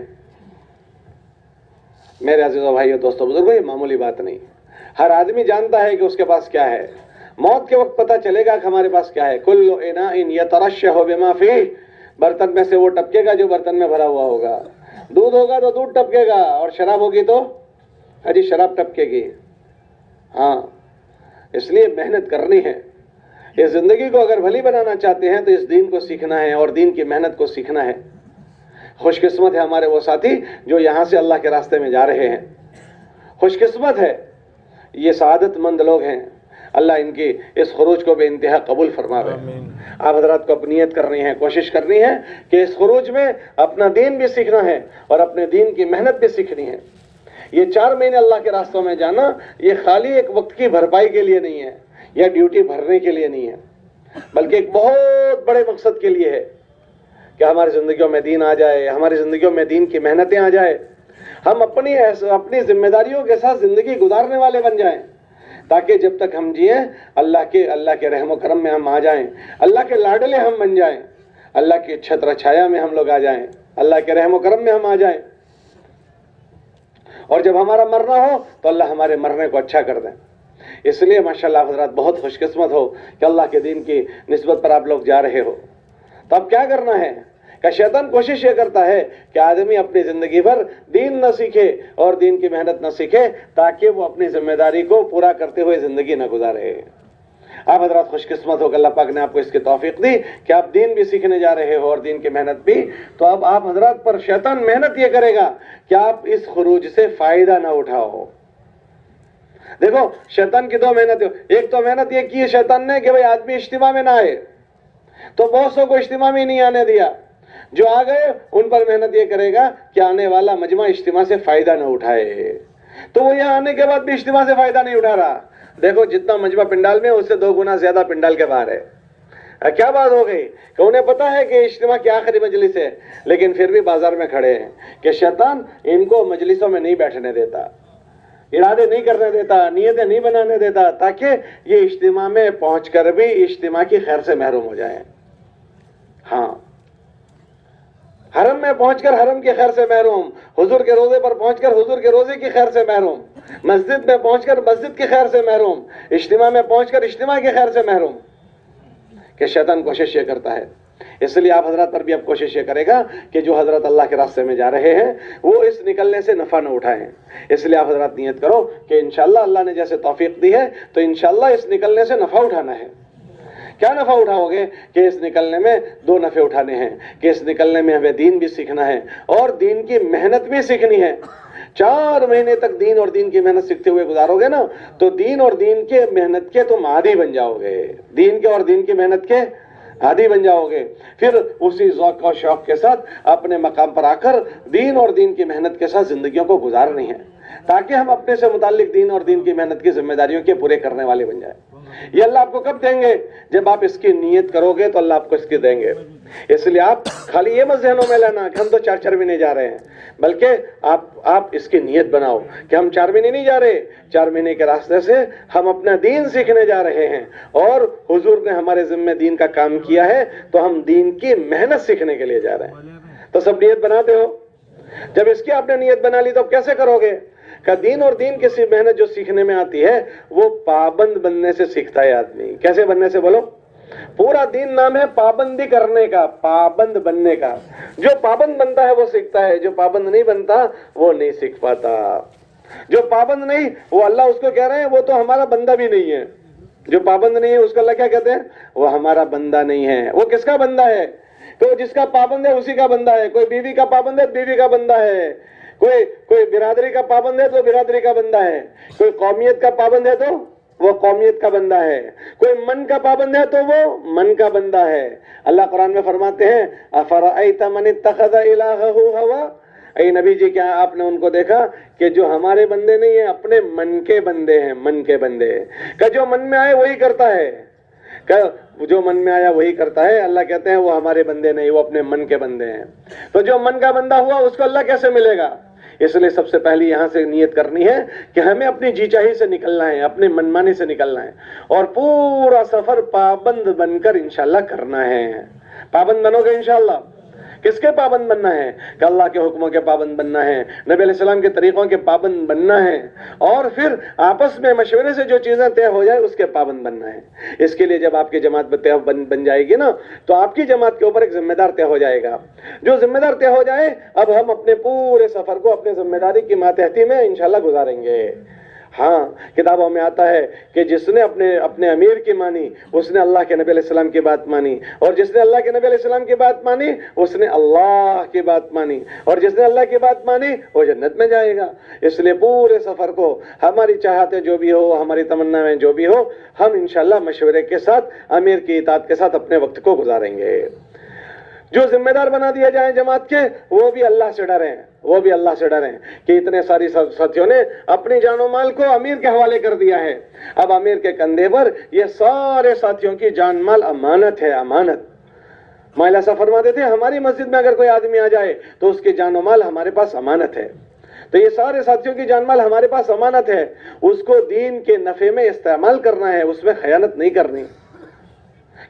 Speaker 1: میرے عزیزو بھائیو دوستو بزرگو, یہ معمولی بات نہیں. ہر آدمی جانتا ہے کہ اس کے پاس کیا ہے. موت کے وقت پتہ چلے گا کہ ہمارے پاس کیا ہے. کل اناء یترشح بما فیہ, برتن میں سے وہ ٹپکے گا جو برتن میں بھرا ہوا ہوگا. دودھ ہوگا تو دودھ ٹپکے گا, اور شراب ہوگی تو شراب ٹپکے گی. ہاں, اس لیے محنت کرنی ہے. اس زندگی کو اگر بھلی بنانا چاہتے ہیں تو اس دین کو سیکھنا ہے اور دین کی محنت کو سیکھنا ہے. خوش قسمت ہے ہمارے وہ ساتھی جو یہاں سے اللہ کے راستے میں جا رہے ہیں. خوش قسمت ہے, یہ سعادت مند لوگ ہیں. اللہ ان کی اس خروج کو بے انتہا قبول فرما رہے ہیں. آپ حضرات کو اپنی نیت کرنی ہے, کوشش کرنی ہے کہ اس خروج میں اپنا دین بھی سیکھنا ہے اور اپنے دین کی محنت بھی سیکھنی ہے. یہ 4 مہینے اللہ کے راستوں میں جانا یہ خالی ایک وقت کی بھرپائی کے لیے نہیں ہے یا ڈیوٹی بھرنے کے لیے نہیں ہے, بلکہ ایک بہت بڑے مقصد کے لیے ہے کہ ہماری زندگیوں میں دین آ جائے, ہماری زندگیوں میں دین کی محنتیں آ جائے, ہم اپنی ذمہ داریوں کے ساتھ زندگی گزارنے والے بن جائیں, تاکہ جب تک ہم جئیں اللہ کے رحم و کرم میں ہم آ جائیں, اللہ کے لاڈلے ہم بن جائیں, اللہ کی چھتر چھایا میں ہم لوگ آ جائیں, اللہ کے رحم و کرم میں ہم آ جائیں. اور جب ہمارا مرنا ہو تو اللہ ہمارے مرنے کو اچھا کر دیں. اس لیے ماشاءاللہ حضرات بہت خوش قسمت ہو کہ اللہ کے دین کی نسبت پر آپ لوگ جا رہے ہو. تو اب کیا کرنا ہے کہ شیطان کوشش یہ کرتا ہے کہ آدمی اپنی زندگی بھر دین نہ سیکھے اور دین کی محنت نہ سیکھے, تاکہ وہ اپنی ذمہ داری کو پورا کرتے ہوئے زندگی نہ گزارے. آپ حضرات خوش قسمت ہو کہ اللہ پاک نے آپ کو اس کی توفیق دی کہ آپ دین بھی سیکھنے جا رہے ہو اور دین کی محنت بھی. تو اب آپ حضرات پر شیطان محنت یہ کرے گا کہ آپ اس خروج سے فائدہ نہ اٹھاؤ. دیکھو شیطان کی 2 محنتیں. ایک تو محنت یہ کی ہے شیطان نے کہ بھئی آدمی اجتماع میں نہ آئے, تو بہت سو کو اجتماع میں نہیں آنے دیا. جو آ گئے ان پر محنت یہ کرے گا کہ آنے والا مجمع اجتماع سے فائدہ نہ اٹھائے. تو وہ یہاں آنے کے بعد بھی اجتماع سے فائدہ نہیں اٹھا رہا. دیکھو جتنا مجمع پنڈال میں اس سے 2 گنا زیادہ پنڈال کے باہر ہے. کیا بات ہو گئی کہ انہیں پتا ہے کہ اجتماع کی آخری مجلس ہے, لیکن پھر بھی بازار میں کھڑے ہیں کہ شیطان ان کو مجلسوں میں نہیں بیٹھنے دیتا, ارادے نہیں کرنے دیتا, نیتیں نہیں بنانے دیتا, تاکہ یہ اجتماع میں پہنچ کر بھی اجتماع کی خیر سے محروم ہو جائیں. ہاں, حرم میں پہنچ کر حرم کی خیر سے محروم, حضور کے روزے پر پہنچ کر حضور کے روزے کی خیر سے محروم, مسجد میں پہنچ کر مسجد کی خیر سے محروم, اجتماع میں پہنچ کر اجتماع کی خیر سے محروم. کہ شیطان کوشش یہ کرتا ہے. اس لیے آپ حضرات پر بھی اب کوشش یہ کرے گا کہ جو حضرات اللہ کے راستے میں جا رہے ہیں وہ اس نکلنے سے نفع نہ اٹھائیں. اس لیے آپ حضرات نیت کرو کہ انشاءاللہ اللہ نے جیسے توفیق دی ہے تو انشاءاللہ اس نکلنے سے نفع اٹھانا ہے. کیا نفع اٹھاؤ گے کہ اس نکلنے میں 2 نفع اٹھانے ہیں کہ اس نکلنے میں ہمیں دین بھی سیکھنا ہے اور دین کی محنت بھی سیکھنی ہے. 4 مہینے تک دین اور دین کی محنت سیکھتے ہوئے گزارو گے نا تو دین اور دین کے محنت کے تم عادی بن جاؤ گے, دین کے اور دین کی محنت کے عادی بن جاؤ گے. پھر اسی ذوق اور شوق کے ساتھ اپنے مقام پر آ کر دین اور دین کی محنت کے ساتھ زندگیوں کو گزارنی ہے, تاکہ ہم اپنے سے متعلق دین اور دین کی محنت کی ذمہ داریوں کے پورے کرنے والے بن جائیں. یہ اللہ آپ کو کب دیں گے؟ جب آپ اس کی نیت کرو گے تو اللہ آپ کو اس کی دیں گے. اس لیے آپ خالی یہ مت ذہنوں میں لینا کہ ہم تو 4 مہینے جا رہے ہیں, بلکہ آپ اس کی نیت بناؤ کہ ہم 4 مہینے نہیں جا رہے, 4 مہینے کے راستے سے ہم اپنا دین سیکھنے جا رہے ہیں اور حضور نے ہمارے ذمہ دین کا کام کیا ہے تو ہم دین کی محنت سیکھنے کے لیے جا رہے ہیں. تو سب نیت بناتے ہو؟ جب اس کی آپ نے نیت بنا لی تو کیسے کرو گے کہ دین اور دین کی محنت جو سیکھنے میں آتی ہے وہ پابند بننے سے سیکھتا ہے آدمی. کیسے بننے سے بولو؟ پورا دین نام ہے پابندی کرنے کا, پابند بننے کا. جو پابند بنتا ہے وہ سیکھتا ہے, جو پابند نہیں بنتا وہ نہیں سیکھ پاتا. جو پابند نہیں وہ اللہ اس کو کہہ رہے ہیں وہ تو ہمارا بندہ بھی نہیں ہے. جو پابند نہیں ہے اس کو اللہ کیا کہتے ہیں؟ وہ ہمارا بندہ نہیں ہے. وہ کس کا بندہ ہے؟ تو جس کا پابند ہے اسی کا بندہ ہے. کوئی بیوی کا پابند ہے بیوی کا بندہ ہے, کوئی برادری کا پابند ہے تو برادری کا بندہ ہے, کوئی قومیت کا پابند ہے تو وہ قومیت کا بندہ ہے, کوئی من کا پابند ہے تو وہ من کا بندہ ہے. اللہ قرآن میں فرماتے ہیں افرأیت من اتخذ الہہ ہوا, اے نبی جی کیا آپ نے ان کو دیکھا کہ جو ہمارے بندے نہیں ہیں اپنے من کے بندے ہیں, من کے بندے کہ جو من میں آئے وہی کرتا ہے, کہ جو من میں آیا وہی کرتا ہے. اللہ کہتے ہیں وہ ہمارے بندے نہیں, وہ اپنے من کے بندے ہیں. تو جو من کا بندہ ہوا اس کو اللہ کیسے ملے گا؟ اس لیے سب سے پہلی یہاں سے نیت کرنی ہے کہ ہمیں اپنی جی چاہی سے نکلنا ہے, اپنے منمانی سے نکلنا ہے, اور پورا سفر پابند بن کر انشاءاللہ کرنا ہے. پابند بنو گے انشاءاللہ. کس کے پابند بننا ہے؟ کہ اللہ کے حکموں کے پابند بننا ہے, نبی علیہ السلام کے طریقوں کے پابند بننا ہے, اور پھر آپس میں مشورے سے جو چیزیں طے ہو جائے اس کے پابند بننا ہے. اس کے لیے جب آپ کی جماعت طے بن جائے گی نا, تو آپ کی جماعت کے اوپر ایک ذمہ دار طے ہو جائے گا. جو ذمہ دار طے ہو جائے, اب ہم اپنے پورے سفر کو اپنے ذمہ داری کی ماتحتی میں انشاءاللہ گزاریں گے. ہاں, کتابوں میں آتا ہے کہ جس نے اپنے امیر کی مانی اس نے اللہ کے نبی علیہ السلام کی بات مانی, اور جس نے اللہ کے نبی علیہ السلام کی بات مانی اس نے اللہ کی بات مانی, اور جس نے اللہ کی بات مانی وہ جنت میں جائے گا. اس لیے پورے سفر کو ہماری چاہتیں جو بھی ہو, ہماری تمنائیں جو بھی ہو, ہم انشاءاللہ مشورے کے ساتھ, امیر کی اطاعت کے ساتھ اپنے وقت کو گزاریں گے. جو ذمہ دار بنا دیا جائیں جماعت کے, وہ بھی اللہ سے ڈریں, وہ بھی اللہ سے ڈریں کہ اتنے ساری ساتھیوں نے اپنی جان و مال کو امیر کے حوالے کر دیا ہے. اب امیر کے کندھے پر یہ سارے ساتھیوں کی جان مال امانت ہے, امانت. مائلہ صاحب فرماتے تھے ہماری مسجد میں اگر کوئی آدمی آ جائے تو اس کی جان و مال ہمارے پاس امانت ہے. تو یہ سارے ساتھیوں کی جان مال ہمارے پاس امانت ہے, اس کو دین کے نفع میں استعمال کرنا ہے, اس میں خیانت نہیں کرنی.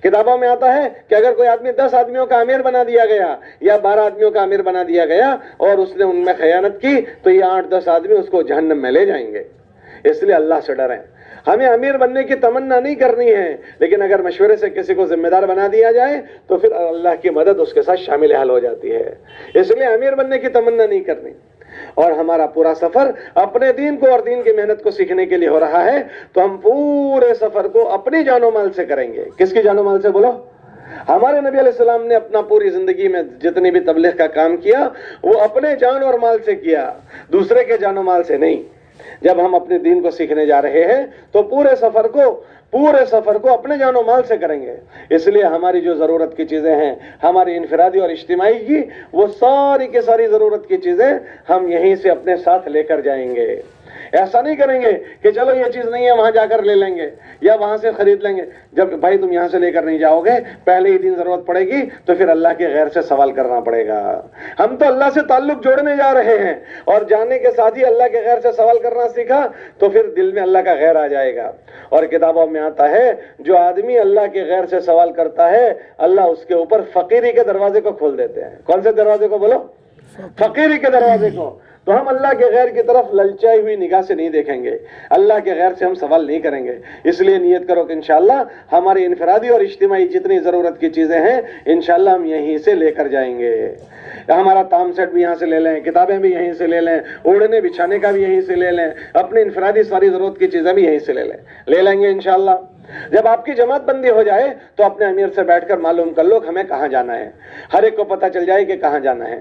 Speaker 1: کتابوں میں آتا ہے کہ اگر کوئی آدمی 10 آدمیوں کا امیر بنا دیا گیا یا 12 آدمیوں کا امیر بنا دیا گیا اور اس نے ان میں خیانت کی, تو یہ 8-10 آدمی اس کو جہنم میں لے جائیں گے. اس لیے اللہ سے ڈریں. ہمیں امیر بننے کی تمنا نہیں کرنی ہے, لیکن اگر مشورے سے کسی کو ذمہ دار بنا دیا جائے تو پھر اللہ کی مدد اس کے ساتھ شامل حال ہو جاتی ہے. اس لیے امیر بننے کی تمنا نہیں کرنی. اور ہمارا پورا سفر اپنے دین کو اور دین کی محنت کو سیکھنے کے لیے ہو رہا ہے, تو ہم پورے سفر کو اپنی جان و مال سے کریں گے. کس کی جان و مال سے بولو؟ ہمارے نبی علیہ السلام نے اپنا پوری زندگی میں جتنی بھی تبلیغ کا کام کیا وہ اپنے جان اور مال سے کیا, دوسرے کے جان و مال سے نہیں. جب ہم اپنے دین کو سیکھنے جا رہے ہیں تو پورے سفر کو اپنے جان و مال سے کریں گے. اس لیے ہماری جو ضرورت کی چیزیں ہیں, ہماری انفرادی اور اجتماعی کی, وہ ساری کی ساری ضرورت کی چیزیں ہم یہیں سے اپنے ساتھ لے کر جائیں گے. ایسا نہیں کریں گے کہ چلو یہ چیز نہیں ہے وہاں جا کر لے لیں گے یا وہاں سے خرید لیں گے. جب بھائی تم یہاں سے لے کر نہیں جاؤ گے, پہلے ہی دن ضرورت پڑے گی تو پھر اللہ کے غیر سے سوال کرنا پڑے گا. ہم تو اللہ سے تعلق جوڑنے جا رہے ہیں, اور جانے کے ساتھ ہی اللہ کے غیر سے سوال کرنا سیکھا تو پھر دل میں اللہ کا غیر آ جائے گا. اور کتابوں میں آتا ہے جو آدمی اللہ کے غیر سے سوال کرتا ہے, اللہ اس کے اوپر فقیری کے دروازے کو کھول دیتے ہیں. کون سے دروازے کو بولو؟ فقیری کے دروازے کو. تو ہم اللہ کے غیر کی طرف للچائی ہوئی نگاہ سے نہیں دیکھیں گے, اللہ کے غیر سے ہم سوال نہیں کریں گے. اس لیے نیت کرو کہ انشاءاللہ ہماری انفرادی اور اجتماعی جتنی ضرورت کی چیزیں ہیں انشاءاللہ ہم یہیں سے لے کر جائیں گے. ہمارا تام سیٹ بھی یہاں سے لے لیں, کتابیں بھی یہیں سے لے لیں, اوڑھنے بچھانے کا بھی یہیں سے لے لیں, اپنی انفرادی ساری ضرورت کی چیزیں بھی یہیں سے لے لیں گے انشاءاللہ. جب آپ کی جماعت بندی ہو جائے تو اپنے امیر سے بیٹھ کر معلوم کر لو ہمیں کہاں جانا ہے. ہر ایک کو پتہ چل جائے کہ کہاں جانا ہے.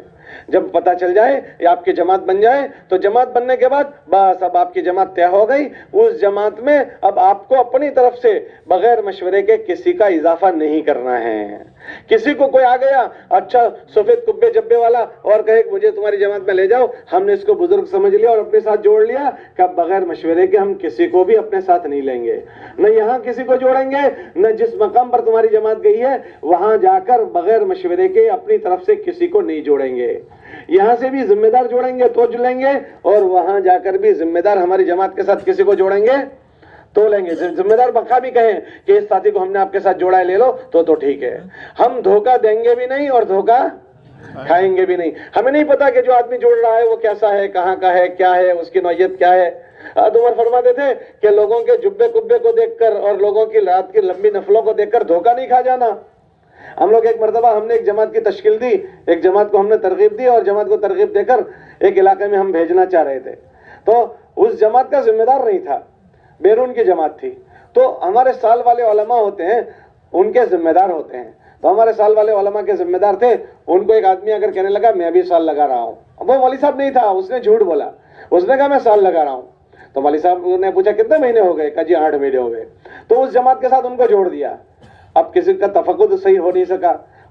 Speaker 1: جب پتہ چل جائے یا آپ کی جماعت بن جائے تو جماعت بننے کے بعد بس اب آپ کی جماعت طے ہو گئی. اس جماعت میں اب آپ کو اپنی طرف سے بغیر مشورے کے کسی کا اضافہ نہیں کرنا ہے. کسی کو کوئی آ گیا اچھا سفید کبے جبے والا اور کہے کہ مجھے تمہاری جماعت میں لے جاؤ, ہم نے اس کو بزرگ سمجھ لیا اور اپنے ساتھ جوڑ لیا کہ اب بغیر مشورے کے ہم کسی کو بھی اپنے ساتھ نہیں لیں گے, نہ یہاں کسی کو جوڑیں گے, نہ جس مقام پر تمہاری جماعت گئی ہے وہاں جا کر بغیر مشورے کے اپنی طرف سے کسی کو نہیں جوڑیں گے. یہاں سے بھی ذمہ دار جوڑیں گے تو لیں گے, اور وہاں جا کر بھی ذمہ دار ہماری جماعت کے ساتھ کسی کو جوڑیں گے تو لیں گے. ذمہ دار بقا بھی کہیں کہ اس ساتھی کو ہم نے آپ کے ساتھ جوڑا ہے لے لو تو ٹھیک ہے. ہم دھوکہ دیں گے بھی نہیں اور دھوکہ کھائیں گے بھی نہیں. ہمیں نہیں پتا کہ جو آدمی جوڑ رہا ہے وہ کیسا ہے, کہاں کا ہے, کیا ہے, اس کی نوعیت کیا ہے. عمر فرماتے تھے کہ لوگوں کے جبے کبے کو دیکھ کر اور لوگوں کی رات کی لمبی نفلوں کو دیکھ کر دھوکہ نہیں کھا جانا. ہم لوگ ایک مرتبہ ہم نے ایک جماعت کی تشکیل دی, ایک جماعت کو ہم نے ترغیب دی اور جماعت کو ترغیب دے کر ایک علاقے میں ہم بھیجنا چاہ رہے تھے. تو اس جماعت کا ذمہ دار نہیں تھا, بیرون کی جماعت تھی. تو ہمارے سال والے علماء ہوتے ہیں ان کے ذمہ دار ہوتے ہیں. تو ہمارے سال والے علماء کے ذمہ دار تھے. ان کو ایک آدمی اگر کہنے لگا میں بھی سال لگا رہا ہوں, وہ مولوی صاحب نہیں تھا, اس نے جھوٹ بولا, اس نے کہا میں سال لگا رہا ہوں. تو مولوی صاحب نے پوچھا کتنے مہینے ہو گئے؟ کہا جی 8 مہینے ہو گئے. تو اس جماعت کے ساتھ ان کو جوڑ دیا. اب کسی کا تفقد صحیح ہو نہیں سکا,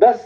Speaker 1: 10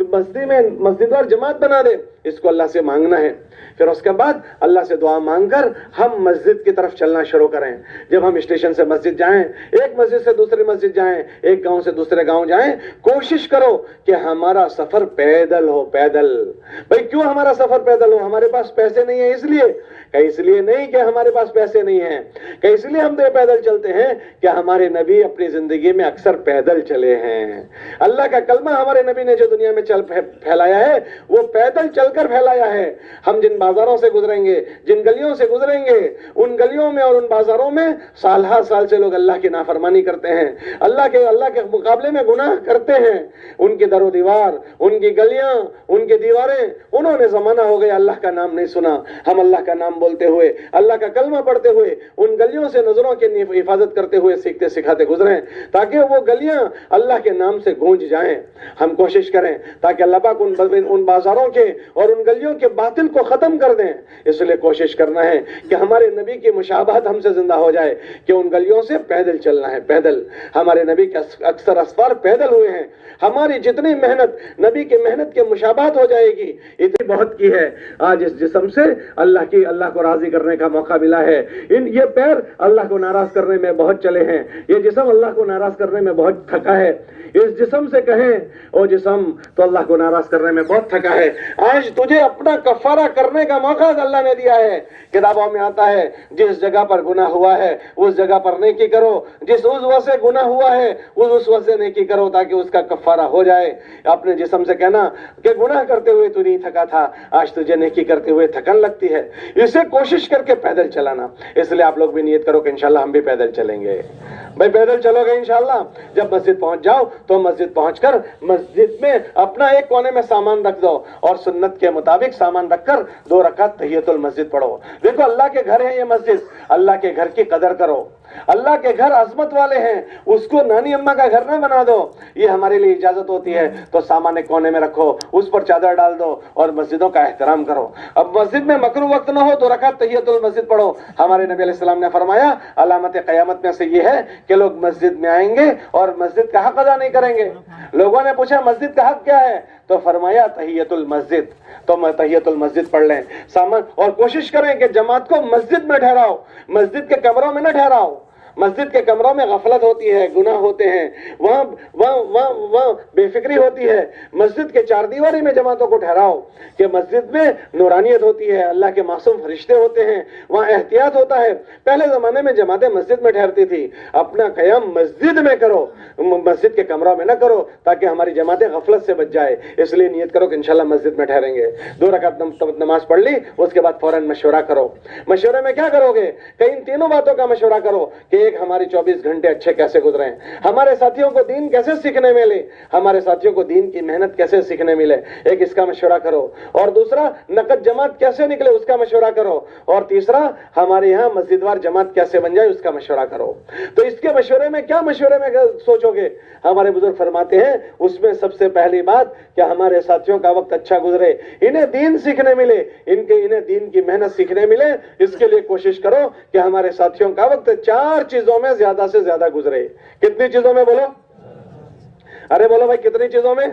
Speaker 1: مسجد وار جماعت بنا دے، اس کو اللہ سے مانگنا ہے۔ پھر اس کے بعد اللہ سے دعا مانگ کر ہم مسجد کی طرف چلنا شروع کریں۔ جب ہم اسٹیشن سے مسجد جائیں، ایک مسجد سے دوسری مسجد جائیں، ایک گاؤں سے دوسرے گاؤں جائیں، کوشش کرو کہ ہمارا سفر پیدل ہو۔ پیدل بھئی کیوں ہمارا سفر پیدل ہو؟ ہمارے پاس پیسے نہیں ہیں اس لیے؟ کہ اس لیے نہیں کہ ہمارے پاس پیسے نہیں ہیں، کہ اس لیے ہم پیدل چلتے ہیں کہ ہمارے نبی اپنی زندگی میں اکثر پیدل چلے ہیں۔ اللہ کا کلمہ ہمارے نبی نے جو دنیا میں پھیلایا ہے وہ پیدل چل کر پھیلایا ہے۔ ہم جن بازاروں سے گزریں گے، جن گلیوں سے گزریں گے، ان گلیوں میں اور ان بازاروں میں سال ہر سال سے لوگ اللہ کی نافرمانی کرتے ہیں، اللہ کے مقابلے میں گناہ کرتے ہیں۔ ان کی در و دیوار، ان کی گلیاں، ان کی دیواریں، انہوں نے زمانہ ہو گیا اللہ کا نام نہیں سنا۔ ہم اللہ کا نام بولتے ہوئے، اللہ کا کلمہ پڑھتے ہوئے، ان گلیوں سے نظروں کی حفاظت کرتے ہوئے سیکھتے سکھاتے گزریں تاکہ وہ گلیاں اللہ کے نام سے گونج جائیں۔ ہم کوشش کریں تاکہ اللہ پاک ان بازاروں کے اور ان گلیوں کے باطل کو ختم کر دیں۔ اس لیے کوشش کرنا ہے کہ ہمارے نبی کی مشابہت ہم سے زندہ ہو جائے کہ ان گلیوں سے پیدل چلنا ہے۔ پیدل ہمارے نبی کے اکثر اسفار پیدل ہوئے ہیں۔ ہماری جتنی محنت نبی کی محنت کے مشابہت ہو جائے گی، اتنی بہت کی ہے۔ آج اس جسم سے اللہ کو راضی کرنے کا موقع ملا ہے۔ یہ پیر اللہ کو ناراض کرنے میں بہت چلے ہیں، یہ جسم اللہ کو ناراض کرنے میں بہت تھکا ہے۔ اس جسم سے کہیں او جسم تو اللہ کو ناراض کرنے میں بہت تھکا ہے۔ آج تجھے اپنا کفارہ کرنے کا موقع اللہ نے دیا ہے۔ کتابوں میں آتا ہے جس جگہ پر گناہ ہوا ہے اس جگہ پر نیکی کرو، جس عضو سے گناہ ہوا ہے اس عضو سے نیکی کرو تاکہ اس کا کفارہ ہو جائے۔ اپنے جسم سے کہنا کہ گناہ کرتے ہوئے تو نہیں تھکا تھا، آج تجھے نیکی کرتے ہوئے تھکن لگتی ہے۔ اسے کوشش کر کے پیدل چلانا۔ اس لیے آپ لوگ بھی نیت کرو کہ انشاءاللہ ہم بھی پیدل چلیں گے۔ بھائی پیدل چلو گے انشاءاللہ۔ جب مسجد پہنچ جاؤ تو مسجد پہنچ کر مسجد میں اپنا ایک کونے میں سامان رکھ دو اور سنت کے مطابق سامان رکھ کر 2 رکعت تحیۃ المسجد پڑھو۔ دیکھو اللہ کے گھر ہے یہ مسجد، اللہ کے گھر کی قدر کرو۔ اللہ کے گھر عظمت والے ہیں، اس کو نانی اماں کا گھر نہ بنا دو۔ یہ ہمارے لیے اجازت ہوتی ہے تو سامان ایک کونے میں رکھو، اس پر چادر ڈال دو اور مسجدوں کا احترام کرو۔ اب مسجد میں مکروہ وقت نہ ہو تو 2 رکعت تحیۃ المسجد پڑھو۔ ہمارے نبی علیہ السلام نے فرمایا علامت قیامت میں سے یہ ہے کہ لوگ مسجد میں آئیں گے اور مسجد کا حق ادا نہیں کریں گے۔ لوگوں نے پوچھا مسجد کا حق کیا ہے تو فرمایا تحیۃ المسجد۔ تو میں تحیۃ المسجد پڑھ لیں سامان، اور کوشش کریں کہ جماعت کو مسجد میں ٹھہراؤ، مسجد کے کمروں میں نہ ٹھہراؤ۔ مسجد کے کمروں میں غفلت ہوتی ہے، گناہ ہوتے ہیں، وہاں بے فکری ہوتی ہے۔ مسجد کے 4 دیواری میں جماعتوں کو ٹھہراؤ کہ مسجد میں نورانیت ہوتی ہے، اللہ کے معصوم فرشتے ہوتے ہیں، وہاں احتیاط ہوتا ہے۔ پہلے زمانے میں جماعتیں مسجد میں ٹھہرتی تھی، اپنا قیام مسجد میں کرو، مسجد کے کمروں میں نہ کرو تاکہ ہماری جماعتیں غفلت سے بچ جائے۔ اس لیے نیت کرو کہ انشاءاللہ مسجد میں ٹھہریں گے۔ 2 رکعت نماز پڑھ لی، اس کے بعد فوراً مشورہ کرو۔ مشورے میں کیا کرو گے کہ ان تینوں باتوں کا مشورہ کرو کہ ایک ہماری 24 گھنٹے اچھے کیسے گزریں، ہمارے ساتھیوں کو دین کیسے سیکھنے ملے، ہمارے ساتھیوں کو دین کی محنت کیسے سیکھنے ملے، ایک اس کا مشورہ کرو۔ اور دوسرا نقد جماعت کیسے نکلے اس کا مشورہ کرو۔ اور تیسرا ہمارے یہاں مسجد وار جماعت کیسے بن جائے اس کا مشورہ کرو۔ تو اس کے مشورے میں کیا مشورے میں سوچو گے؟ ہمارے بزرگ فرماتے ہیں اس میں سب سے پہلی بات کہ ہمارے ساتھیوں کا وقت اچھا گزرے، انہیں دین سیکھنے ملے، انہیں دین کی محنت سیکھنے ملے۔ اس کے لیے کوشش کرو کہ ہمارے ساتھیوں کا وقت 4 چیزوں میں زیادہ سے زیادہ گزرے۔ کتنی چیزوں میں بولو؟ ارے بولو بھائی کتنی چیزوں میں؟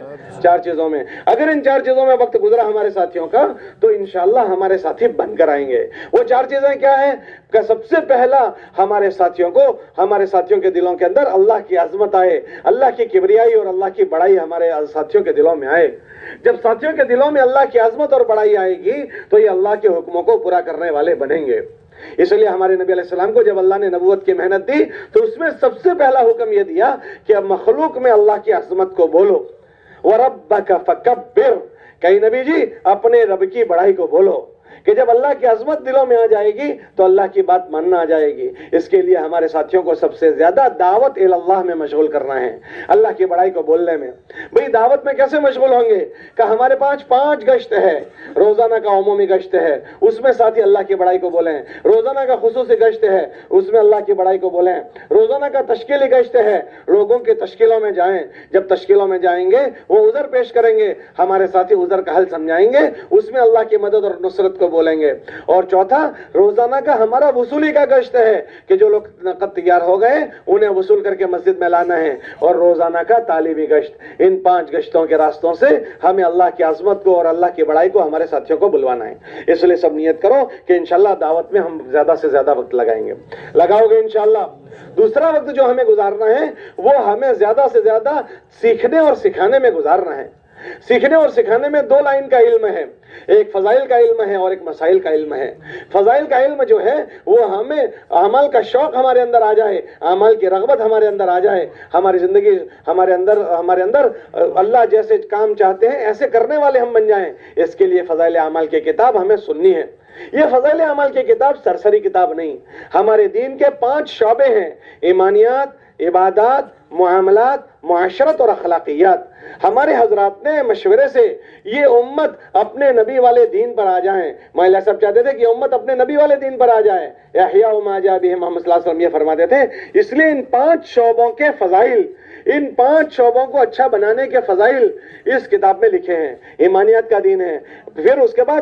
Speaker 1: 4 چیزوں میں۔ اگر ان 4 چیزوں میں وقت گزرا ہمارے ساتھیوں کا تو انشاءاللہ ہمارے ساتھی بن کر آئیں گے۔ وہ 4 چیزیں کیا ہیں کہ سب سے پہلا ہمارے ساتھیوں کے دلوں کے اندر اللہ کی عظمت آئے، اللہ کی کبریائی اور اللہ کی بڑائی ہمارے ساتھیوں کے دلوں میں آئے۔ جب ساتھیوں کے دلوں میں اللہ کی عظمت اور بڑائی آئے گی تو یہ اللہ کے حکموں کو پورا کرنے والے بنیں گے۔ اس لیے ہمارے نبی علیہ السلام کو جب اللہ نے نبوت کی محنت دی تو اس میں سب سے پہلا حکم یہ دیا کہ اب مخلوق میں اللہ کی عظمت کو بولو، وَرَبَّكَ فَكَبِّرْ، کہیں نبی جی اپنے رب کی بڑائی کو بولو کہ جب اللہ کی عظمت دلوں میں آ جائے گی تو اللہ کی بات ماننا آ جائے گی۔ اس کے لیے ہمارے ساتھیوں کو سب سے زیادہ دعوت اللہ میں مشغول کرنا ہے، اللہ کی بڑائی کو بولنے میں۔ بھئی دعوت میں کیسے مشغول ہوں گے کہ ہمارے پاس 5 گشت ہے، روزانہ کا عمومی گشت ہے، اس میں ساتھی اللہ کی بڑائی کو بولیں، روزانہ کا خصوصی گشت ہے، اس میں اللہ کی بڑائی کو بولیں، روزانہ کا تشکیلی گشت ہے، لوگوں کے تشکیلوں میں جائیں، جب تشکیلوں میں جائیں گے وہ عذر پیش کریں گے، ہمارے ساتھی عذر کا حل سمجھائیں گے، اس میں اللہ کی مدد اور نصرت کو کو بولیں گے. اور چوتھا روزانہ کا ہمارا وصولی کا گشت ہے کہ جو لوگ نقد تیار ہو گئے انہیں وصول کر کے مسجد میں لانا ہے. اور روزانہ کا تعلیمی گشت. ان 5 گشتوں کے راستوں سے ہمیں اللہ کی عظمت کو اور اللہ کی بڑائی کو ہمارے ساتھیوں کو بلوانا ہے. اس لیے سب نیت کرو کہ انشاءاللہ دعوت میں ہم زیادہ سے زیادہ وقت لگائیں گے. لگاؤ گے انشاءاللہ. دوسرا وقت جو ہمیں گزارنا ہے وہ ہمیں زیادہ سے زیادہ سیکھنے اور سکھانے میں گزارنا ہے. سیکھنے اور سکھانے میں 2 لائن کا علم ہے. ایک فضائل کا علم ہے اور ایک مسائل کا علم ہے. فضائل کا علم جو ہے وہ ہمیں اعمال کا شوق ہمارے اندر آ جائے, اعمال کی رغبت ہمارے اندر آ جائے, ہماری زندگی ہمارے اندر اللہ جیسے کام چاہتے ہیں ایسے کرنے والے ہم بن جائیں. اس کے لیے فضائل اعمال کی کتاب ہمیں سننی ہے. یہ فضائل اعمال کی کتاب سرسری کتاب نہیں. ہمارے دین کے 5 شعبے ہیں: ایمانیات, عبادات, معاملات, معاشرت اور اخلاقیات. ہمارے حضرات نے مشورے سے یہ امت اپنے نبی والے دین پر آ جائیں. مولا صاحب چاہتے تھے کہ امت اپنے نبی والے دین پر آ جائے. احیاء ما جاء بہ محمد صلی اللہ علیہ وسلم یہ فرماتے تھے. اس لیے ان 5 شعبوں کے فضائل, ان 5 شعبوں کو اچھا بنانے کے فضائل اس کتاب میں لکھے ہیں. ایمانیات کا دین ہے. پھر اس کے بعد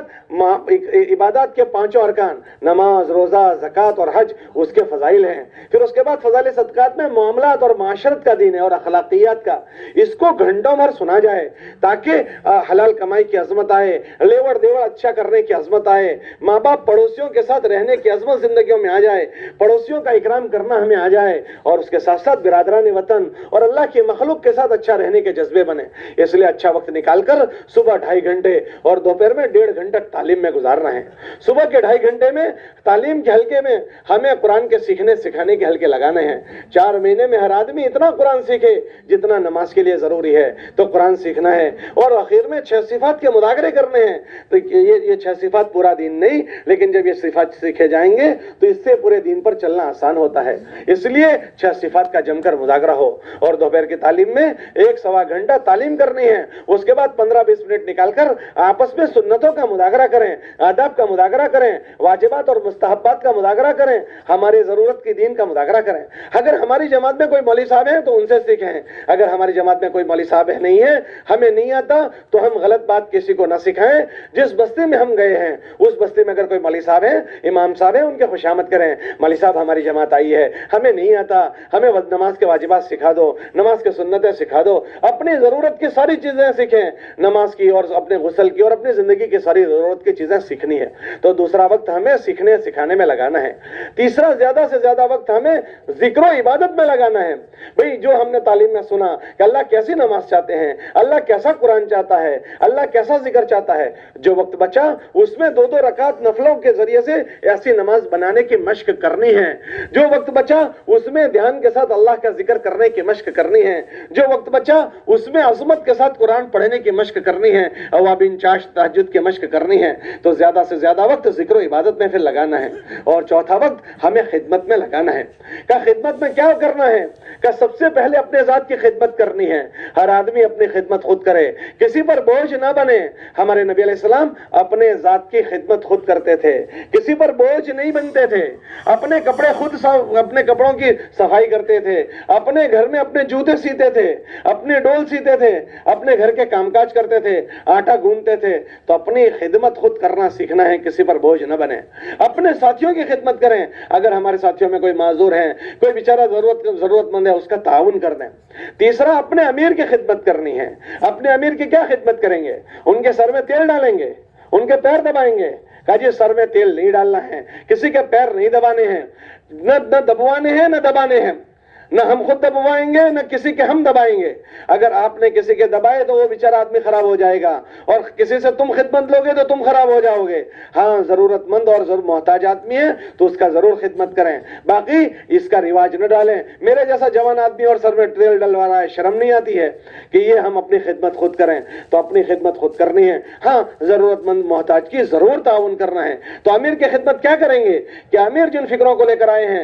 Speaker 1: عبادات کے 5 ارکان نماز, روزہ, زکوٰۃ اور حج, اس کے فضائل ہیں. پھر اس کے بعد فضائل صدقات میں معاملات اور معاشرت کا دین ہے اور اخلاقیات کا. اس کو گھنٹوں بھر سنا جائے تاکہ حلال کمائی کی عظمت آئے, لیوڑ دیوڑ اچھا کرنے کی عظمت آئے, ماں باپ پڑوسیوں کے ساتھ رہنے کی عظمت زندگیوں میں آ جائے, پڑوسیوں کا اکرام کرنا ہمیں آ جائے, اور اس کے ساتھ ساتھ برادران وطن اور اللہ کی مخلوق کے ساتھ اچھا رہنے کے جذبے بنے. اس لیے اچھا وقت نکال کر صبح 2.5 گھنٹے اور دوپہر میں 1.5 گھنٹہ تعلیم میں گزارنا ہے. صبح کے 2.5 گھنٹے میں تعلیم کے حلقے میں ہمیں قرآن کے سیکھنے سکھانے کے حلقے لگانے ہیں. 4 مہینے میں ہر آدمی اتنا قرآن سیکھے جتنا نماز کے لیے ضروری ہے. تو قرآن سیکھنا ہے. اور آخر میں 6 صفات کے مذاکرے کرنے ہیں. تو یہ 6 صفات پورا دین نہیں, لیکن جب یہ صفات سیکھے جائیں گے تو اس سے پورے دین پر چلنا آسان ہوتا ہے. اس لیے 6 صفات کا جم کر مذاکرہ ہو. اور دوپہر کی تعلیم میں 1-1.25 گھنٹہ تعلیم کرنی ہے. اس کے بعد 15-20 منٹ نکال کر آپس میں سنتوں کا مذاکرہ کریں, آداب کا مذاکرہ کریں, واجبات اور مستحبات کا مذاکرہ کریں, ہمارے ضرورت کی دین کا مذاکرہ کریں. اگر ہماری جماعت میں کوئی مولوی صاحب ہیں تو ان سے سیکھیں. اگر ہماری جماعت میں کوئی مولوی صاحب نہیں ہے, ہمیں نہیں آتا, تو ہم غلط بات کسی کو نہ سکھائیں. جس بستی میں ہم گئے ہیں اس بستی میں اگر کوئی مولوی صاحب ہیں, امام صاحب ہیں, ان کے خوشامد کریں. مولوی صاحب ہماری جماعت آئی ہے, ہمیں نہیں آتا, ہمیں نماز کے واجبات سکھا دو, نماز کے سنتیں سکھا دو. اپنی ضرورت کی ساری چیزیں سیکھیں, نماز کی اور اپنے غسل کی اور اپنی زندگی کی ساری ضرورت کی چیزیں سیکھنی ہے. تو دوسرا وقت ہمیں سیکھنے سکھانے میں لگانا ہے. تیسرا زیادہ سے زیادہ وقت ہمیں ذکر و عبادت میں لگانا ہے. بھئی جو ہم نے تعلیم میں سنا کہ اللہ کیسی نماز چاہتے ہیں, اللہ کیسا قرآن چاہتا ہے, اللہ کیسا ذکر چاہتا ہے, جو وقت بچا اس میں 2-2 رکعت نفلوں کے ذریعے سے ایسی نماز بنانے کی مشق کرنی ہے. جو وقت بچا اس میں دھیان کے ساتھ اللہ کا ذکر کرنے کی مشق کرنی ہے. جو وقت بچا اس میں عظمت کے ساتھ قرآن پڑھنے کی مشق کرنی ہے, اوابین چاش تہجد کی مشق کرنی ہے. تو زیادہ سے زیادہ وقت ذکر و عبادت میں پھر لگانا ہے. اور چوتھا وقت ہمیں خدمت میں لگانا ہے. کہ خدمت میں کیا کرنا ہے؟ کہ سب سے پہلے اپنے ذات کی خدمت کرنی ہے. ہر آدمی اپنی خدمت خود کرے, کسی پر بوجھ نہ بنے. ہمارے نبی علیہ السلام اپنے ذات کی خدمت خود کرتے تھے, کسی پر بوجھ نہیں بنتے تھے. اپنے کپڑے خود اپنے کپڑوں کی صفائی کرتے تھے, اپنے گھر میں اپنے جوتے سیتے تھے, اپنے ڈول سیتے تھے, اپنے گھر کے کام کاج کرتے تھے, آٹا گوندتے تھے. تو اپنی خدمت خود کرنا سیکھنا ہے, کسی پر بوجھ نہ بنے. اپنے ساتھیوں کی خدمت کریں. اگر ہمارے ساتھیوں میں کوئی معذور ہے, کوئی بیچارہ ضرورت مند ہے, اس کا تعاون کر دیں. تیسرا اپنے امیر کی خدمت کرنی ہے. اپنے امیر کی کیا خدمت کریں گے؟ ان کے سر میں تیل ڈالیں گے, ان کے پیر دبائیں گے. کہا جی سر میں تیل نہیں ڈالنا ہے, کسی کے پیر نہیں دبانے ہیں, نہ دبوانے ہیں نہ دبانے ہیں. نہ ہم خود دبوائیں گے نہ کسی کے ہم دبائیں گے. اگر آپ نے کسی کے دبائے تو وہ بیچارہ آدمی خراب ہو جائے گا, اور کسی سے تم خدمت لوگے تو تم خراب ہو جاؤ گے. ہاں ضرورت مند اور محتاج آدمی ہے تو اس کا ضرور خدمت کریں. باقی اس کا رواج نہ ڈالیں. میرے جیسا جوان آدمی اور سر میں تیل ڈلوا رہا ہے, شرم نہیں آتی ہے کہ یہ ہم اپنی خدمت خود کریں؟ تو اپنی خدمت خود کرنی ہے. ہاں ضرورت مند محتاج کی ضرور تعاون کرنا ہے. تو امیر کی خدمت کیا کریں گے کہ امیر جن فکروں کو لے کر آئے ہیں,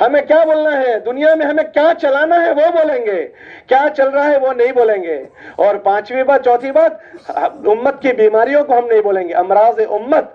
Speaker 2: ہمیں کیا بولنا ہے، دنیا میں ہمیں کیا چلانا ہے وہ بولیں گے، کیا چل رہا ہے وہ نہیں بولیں گے۔ اور پانچویں بات، چوتھی بات، امت کی بیماریوں کو ہم نہیں بولیں گے، امراض امت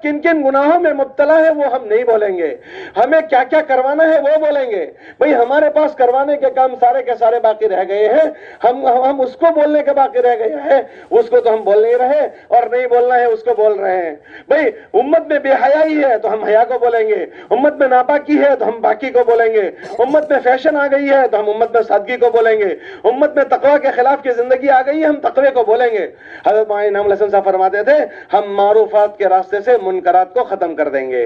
Speaker 2: کن کن گناہوں میں مبتلا ہے وہ ہم نہیں بولیں گے، ہمیں کیا کیا کروانا ہے وہ بولیں گے۔ بھئی ہمارے پاس کروانے کے کام سارے کے سارے باقی رہ گئے ہیں، ہم اس کو بولنے کے باقی رہ گئے ہیں، اس کو تو ہم بول نہیں رہے، اور نہیں بولنا ہے اس کو بول رہے ہیں۔ بھئی امت میں بے حیائی ہے تو ہم حیا کو بولیں گے، امت میں ناپاکی ہے تو ہم باقی کو بولیں گے، امت میں فیشن آ گئی ہے تو ہم امت میں سادگی کو بولیں گے، امت میں تقوی کے خلاف کی زندگی آ گئی ہے ہم تقوی کو بولیں گے۔ حضرت مولانا انعام الحسن صاحب فرماتے تھے ہم معروفات کے راستے سے منکرات کو ختم کر دیں گے۔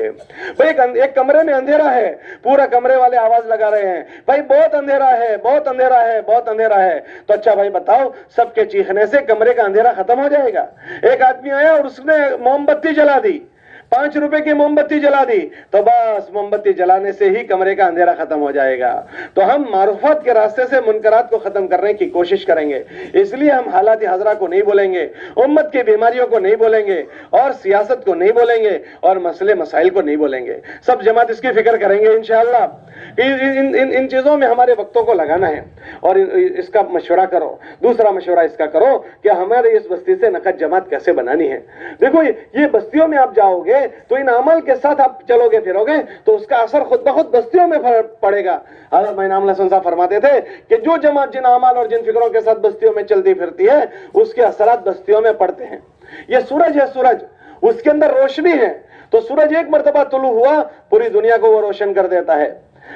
Speaker 2: بھئی ایک کمرے میں اندھیرا ہے، پورا کمرے والے آواز لگا رہے ہیں بھائی بہت اندھیرا ہے، بہت اندھیرا ہے، بہت اندھیرا ہے، تو اچھا بھائی بتاؤ سب کے چیخنے سے کمرے کا اندھیرا ختم ہو جائے گا؟ ایک آدمی آیا اور اس نے موم بتی جلا دی، 5 روپے کی موم بتی جلا دی، تو بس موم بتی جلانے سے ہی کمرے کا اندھیرا ختم ہو جائے گا۔ تو ہم معروفات کے راستے سے منکرات کو ختم کرنے کی کوشش کریں گے، اس لیے ہم حالات حاضرہ کو نہیں بولیں گے، امت کی بیماریوں کو نہیں بولیں گے، اور سیاست کو نہیں بولیں گے، اور مسئلے مسائل کو نہیں بولیں گے۔ سب جماعت اس کی فکر کریں گے انشاءاللہ۔ ان چیزوں میں ہمارے وقتوں کو لگانا ہے اور اس کا مشورہ کرو۔ دوسرا مشورہ اس کا کرو کہ ہمارے اس بستی سے نقد جماعت کیسے بنانی ہے۔ دیکھو یہ بستیوں میں آپ جاؤ گے تو ان عمل کے ساتھ آپ چلو گے پھرو گے تو اس کا اثر خود بخود بستیوں میں پڑے گا۔ حضرت انعام الحسن صاحب فرماتے تھے کہ جو جماعت جن اعمال اور جن فکروں کے ساتھ بستیوں میں چلتی پھرتی ہے اس کے اثرات بستیوں میں پڑتے ہیں۔ یہ سورج ہے، سورج اس کے اندر روشنی ہے، تو سورج ایک مرتبہ طلوع ہوا پوری دنیا کو وہ روشن کر دیتا ہے۔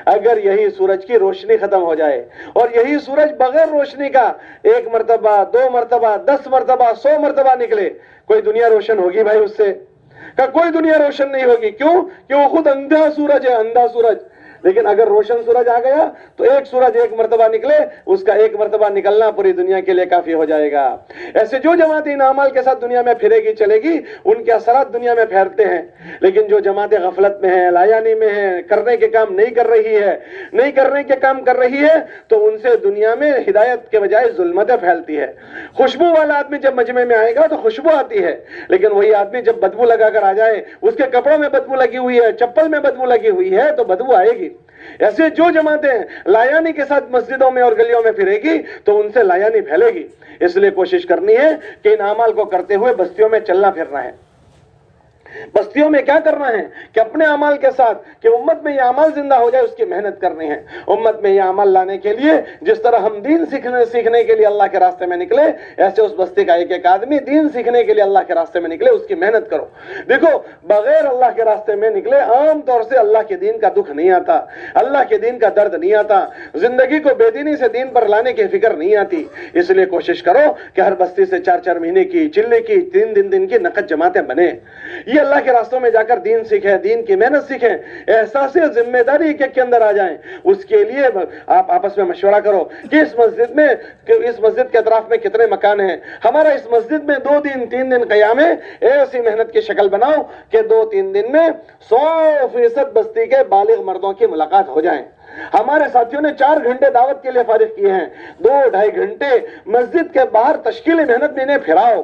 Speaker 2: اگر یہی سورج کی روشنی ختم ہو جائے اور یہی سورج بغیر روشنی کا 1 مرتبہ 2 مرتبہ 10 مرتبہ 100 مرتبہ نکلے، کوئی دنیا روشن ہوگی بھائی اس سے؟ کہ کوئی دنیا روشن نہیں ہوگی۔ کیوں؟ کہ وہ خود اندھا سورج ہے، اندھا سورج۔ لیکن اگر روشن سورج آ گیا تو ایک سورج 1 مرتبہ نکلے، اس کا 1 مرتبہ نکلنا پوری دنیا کے لیے کافی ہو جائے گا۔ ایسے جو جماعت ان اعمال کے ساتھ دنیا میں پھرے گی چلے گی ان کے اثرات دنیا میں پھیلتے ہیں، لیکن جو جماعتیں غفلت میں ہیں، لایانی میں ہیں، کرنے کے کام نہیں کر رہی ہے، نہیں کرنے کے کام کر رہی ہے، تو ان سے دنیا میں ہدایت کے بجائے ظلمتیں پھیلتی ہے۔ خوشبو والا آدمی جب مجمع میں آئے گا تو خوشبو آتی ہے، لیکن وہی آدمی جب بدبو لگا کر آ جائے، اس کے کپڑوں میں بدبو لگی ہوئی ہے، چپل میں بدبو لگی ہوئی ہے، تو بدبو آئے گی۔ ایسے جو جماعتیں لایانی کے ساتھ مسجدوں میں اور گلیوں میں پھرے گی تو ان سے لایانی پھیلے گی۔ اس لیے کوشش کرنی ہے کہ ان اعمال کو کرتے ہوئے بستیوں میں چلنا پھرنا ہے۔ بستیوں میں کیا کرنا ہے کہ اپنے اعمال کے ساتھ کہ امت میں یہ اعمال زندہ ہو جائے اس کی محنت کرنی ہے۔ امت میں یہ اعمال لانے کے لیے جس طرح ہم دین سیکھنے کے لیے اللہ کے راستے میں نکلے، ایسے اس بستی کا ایک آدمی دین سیکھنے کے لیے اللہ کے راستے میں نکلے، اس کی محنت کرو۔ دیکھو بغیر اللہ کے راستے میں نکلے عام طور سے اللہ کے دین کا دکھ نہیں آتا، اللہ کے دین کا درد نہیں آتا، زندگی کو بے دینی سے دین پر لانے کی فکر نہیں آتی۔ اس لیے کوشش کرو کہ ہر بستی سے 4-4 مہینے کی، چلے کی، 3 دن کی نقد جماعتیں بنے۔ یہ اللہ کے راستوں میں جا کر دین سیکھیں، دین کی محنت سیکھیں، احساس ذمہ داری کے اندر آ جائیں۔ اس کے لیے آپ آپس میں مشورہ کرو کہ اس مسجد کے اطراف میں کتنے مکان ہیں، ہمارا اس مسجد میں 2 دن 3 دن قیام ہے، ایسی محنت کی شکل بناؤ کہ 2-3 دن میں 100% بستی کے بالغ مردوں کی ملاقات ہو جائیں۔ ہمارے ساتھیوں نے 4 گھنٹے دعوت کے لیے فارغ کیے ہیں، 2-2.5 گھنٹے مسجد کے باہر تشکیلی محنت میں انہیں پھراؤ۔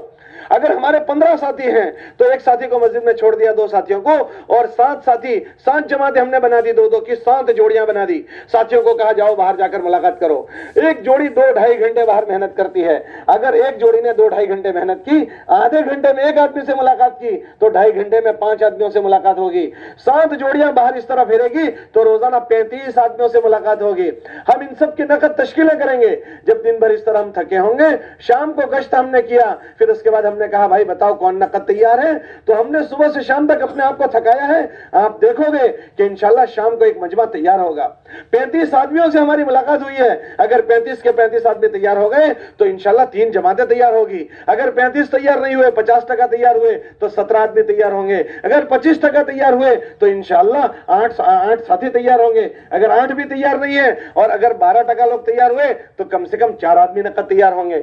Speaker 2: اگر ہمارے 15 ساتھی ہیں تو ایک ساتھی کو مسجد میں چھوڑ دیا، 2 ساتھیوں کو، اور 7 جماعتیں ہم نے بنا دی، 2 کی 7 جوڑیاں بنا دی۔ ساتھیوں کو کہا جاؤ باہر جا کر ملاقات کرو۔ ایک جوڑی 2-2.5 گھنٹے باہر محنت کرتی ہے، اگر ایک جوڑی نے 2-2.5 گھنٹے محنت کی، آدھے گھنٹے میں ایک آدمی سے ملاقات کی تو 2.5 گھنٹے میں 5 آدمیوں سے ملاقات ہوگی۔ 7 جوڑیاں باہر اس طرح پھرے گی تو روزانہ 35 آدمیوں سے ملاقات ہوگی۔ ہم ان سب کی نقد تشکیلیں کریں گے۔ جب دن بھر اس طرح ہم تھکے ہوں گے، شام کو گشت ہم نے کیا، پھر اس کے بعد ہم نے کہا بھائی بتاؤ کون نقد تیار ہے، تو ہم نے صبح سے شام تک اپنے آپ کو تھکایا ہے۔ آپ دیکھو گے کہ انشاءاللہ شام کو ایک مجمع تیار ہوگا۔ 35 آدمیوں سے ہماری ملاقات ہوئی ہے، اگر 35 کے 35 آدمی تیار ہو گئے تو انشاءاللہ 3 جماعتیں تیار ہوگی۔ اگر 35 تیار نہیں ہوئے، 50% تیار ہوئے تو 17 آدمی تیار ہوں گے۔ اگر 25% تیار ہوئے تو انشاءاللہ 8 ساتھی تیار ہوں گے۔ اگر 8 بھی تیار نہیں ہے اور اگر 12% لوگ تیار ہوئے تو کم سے کم 4 آدمی نقد تیار ہوں گے۔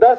Speaker 2: 10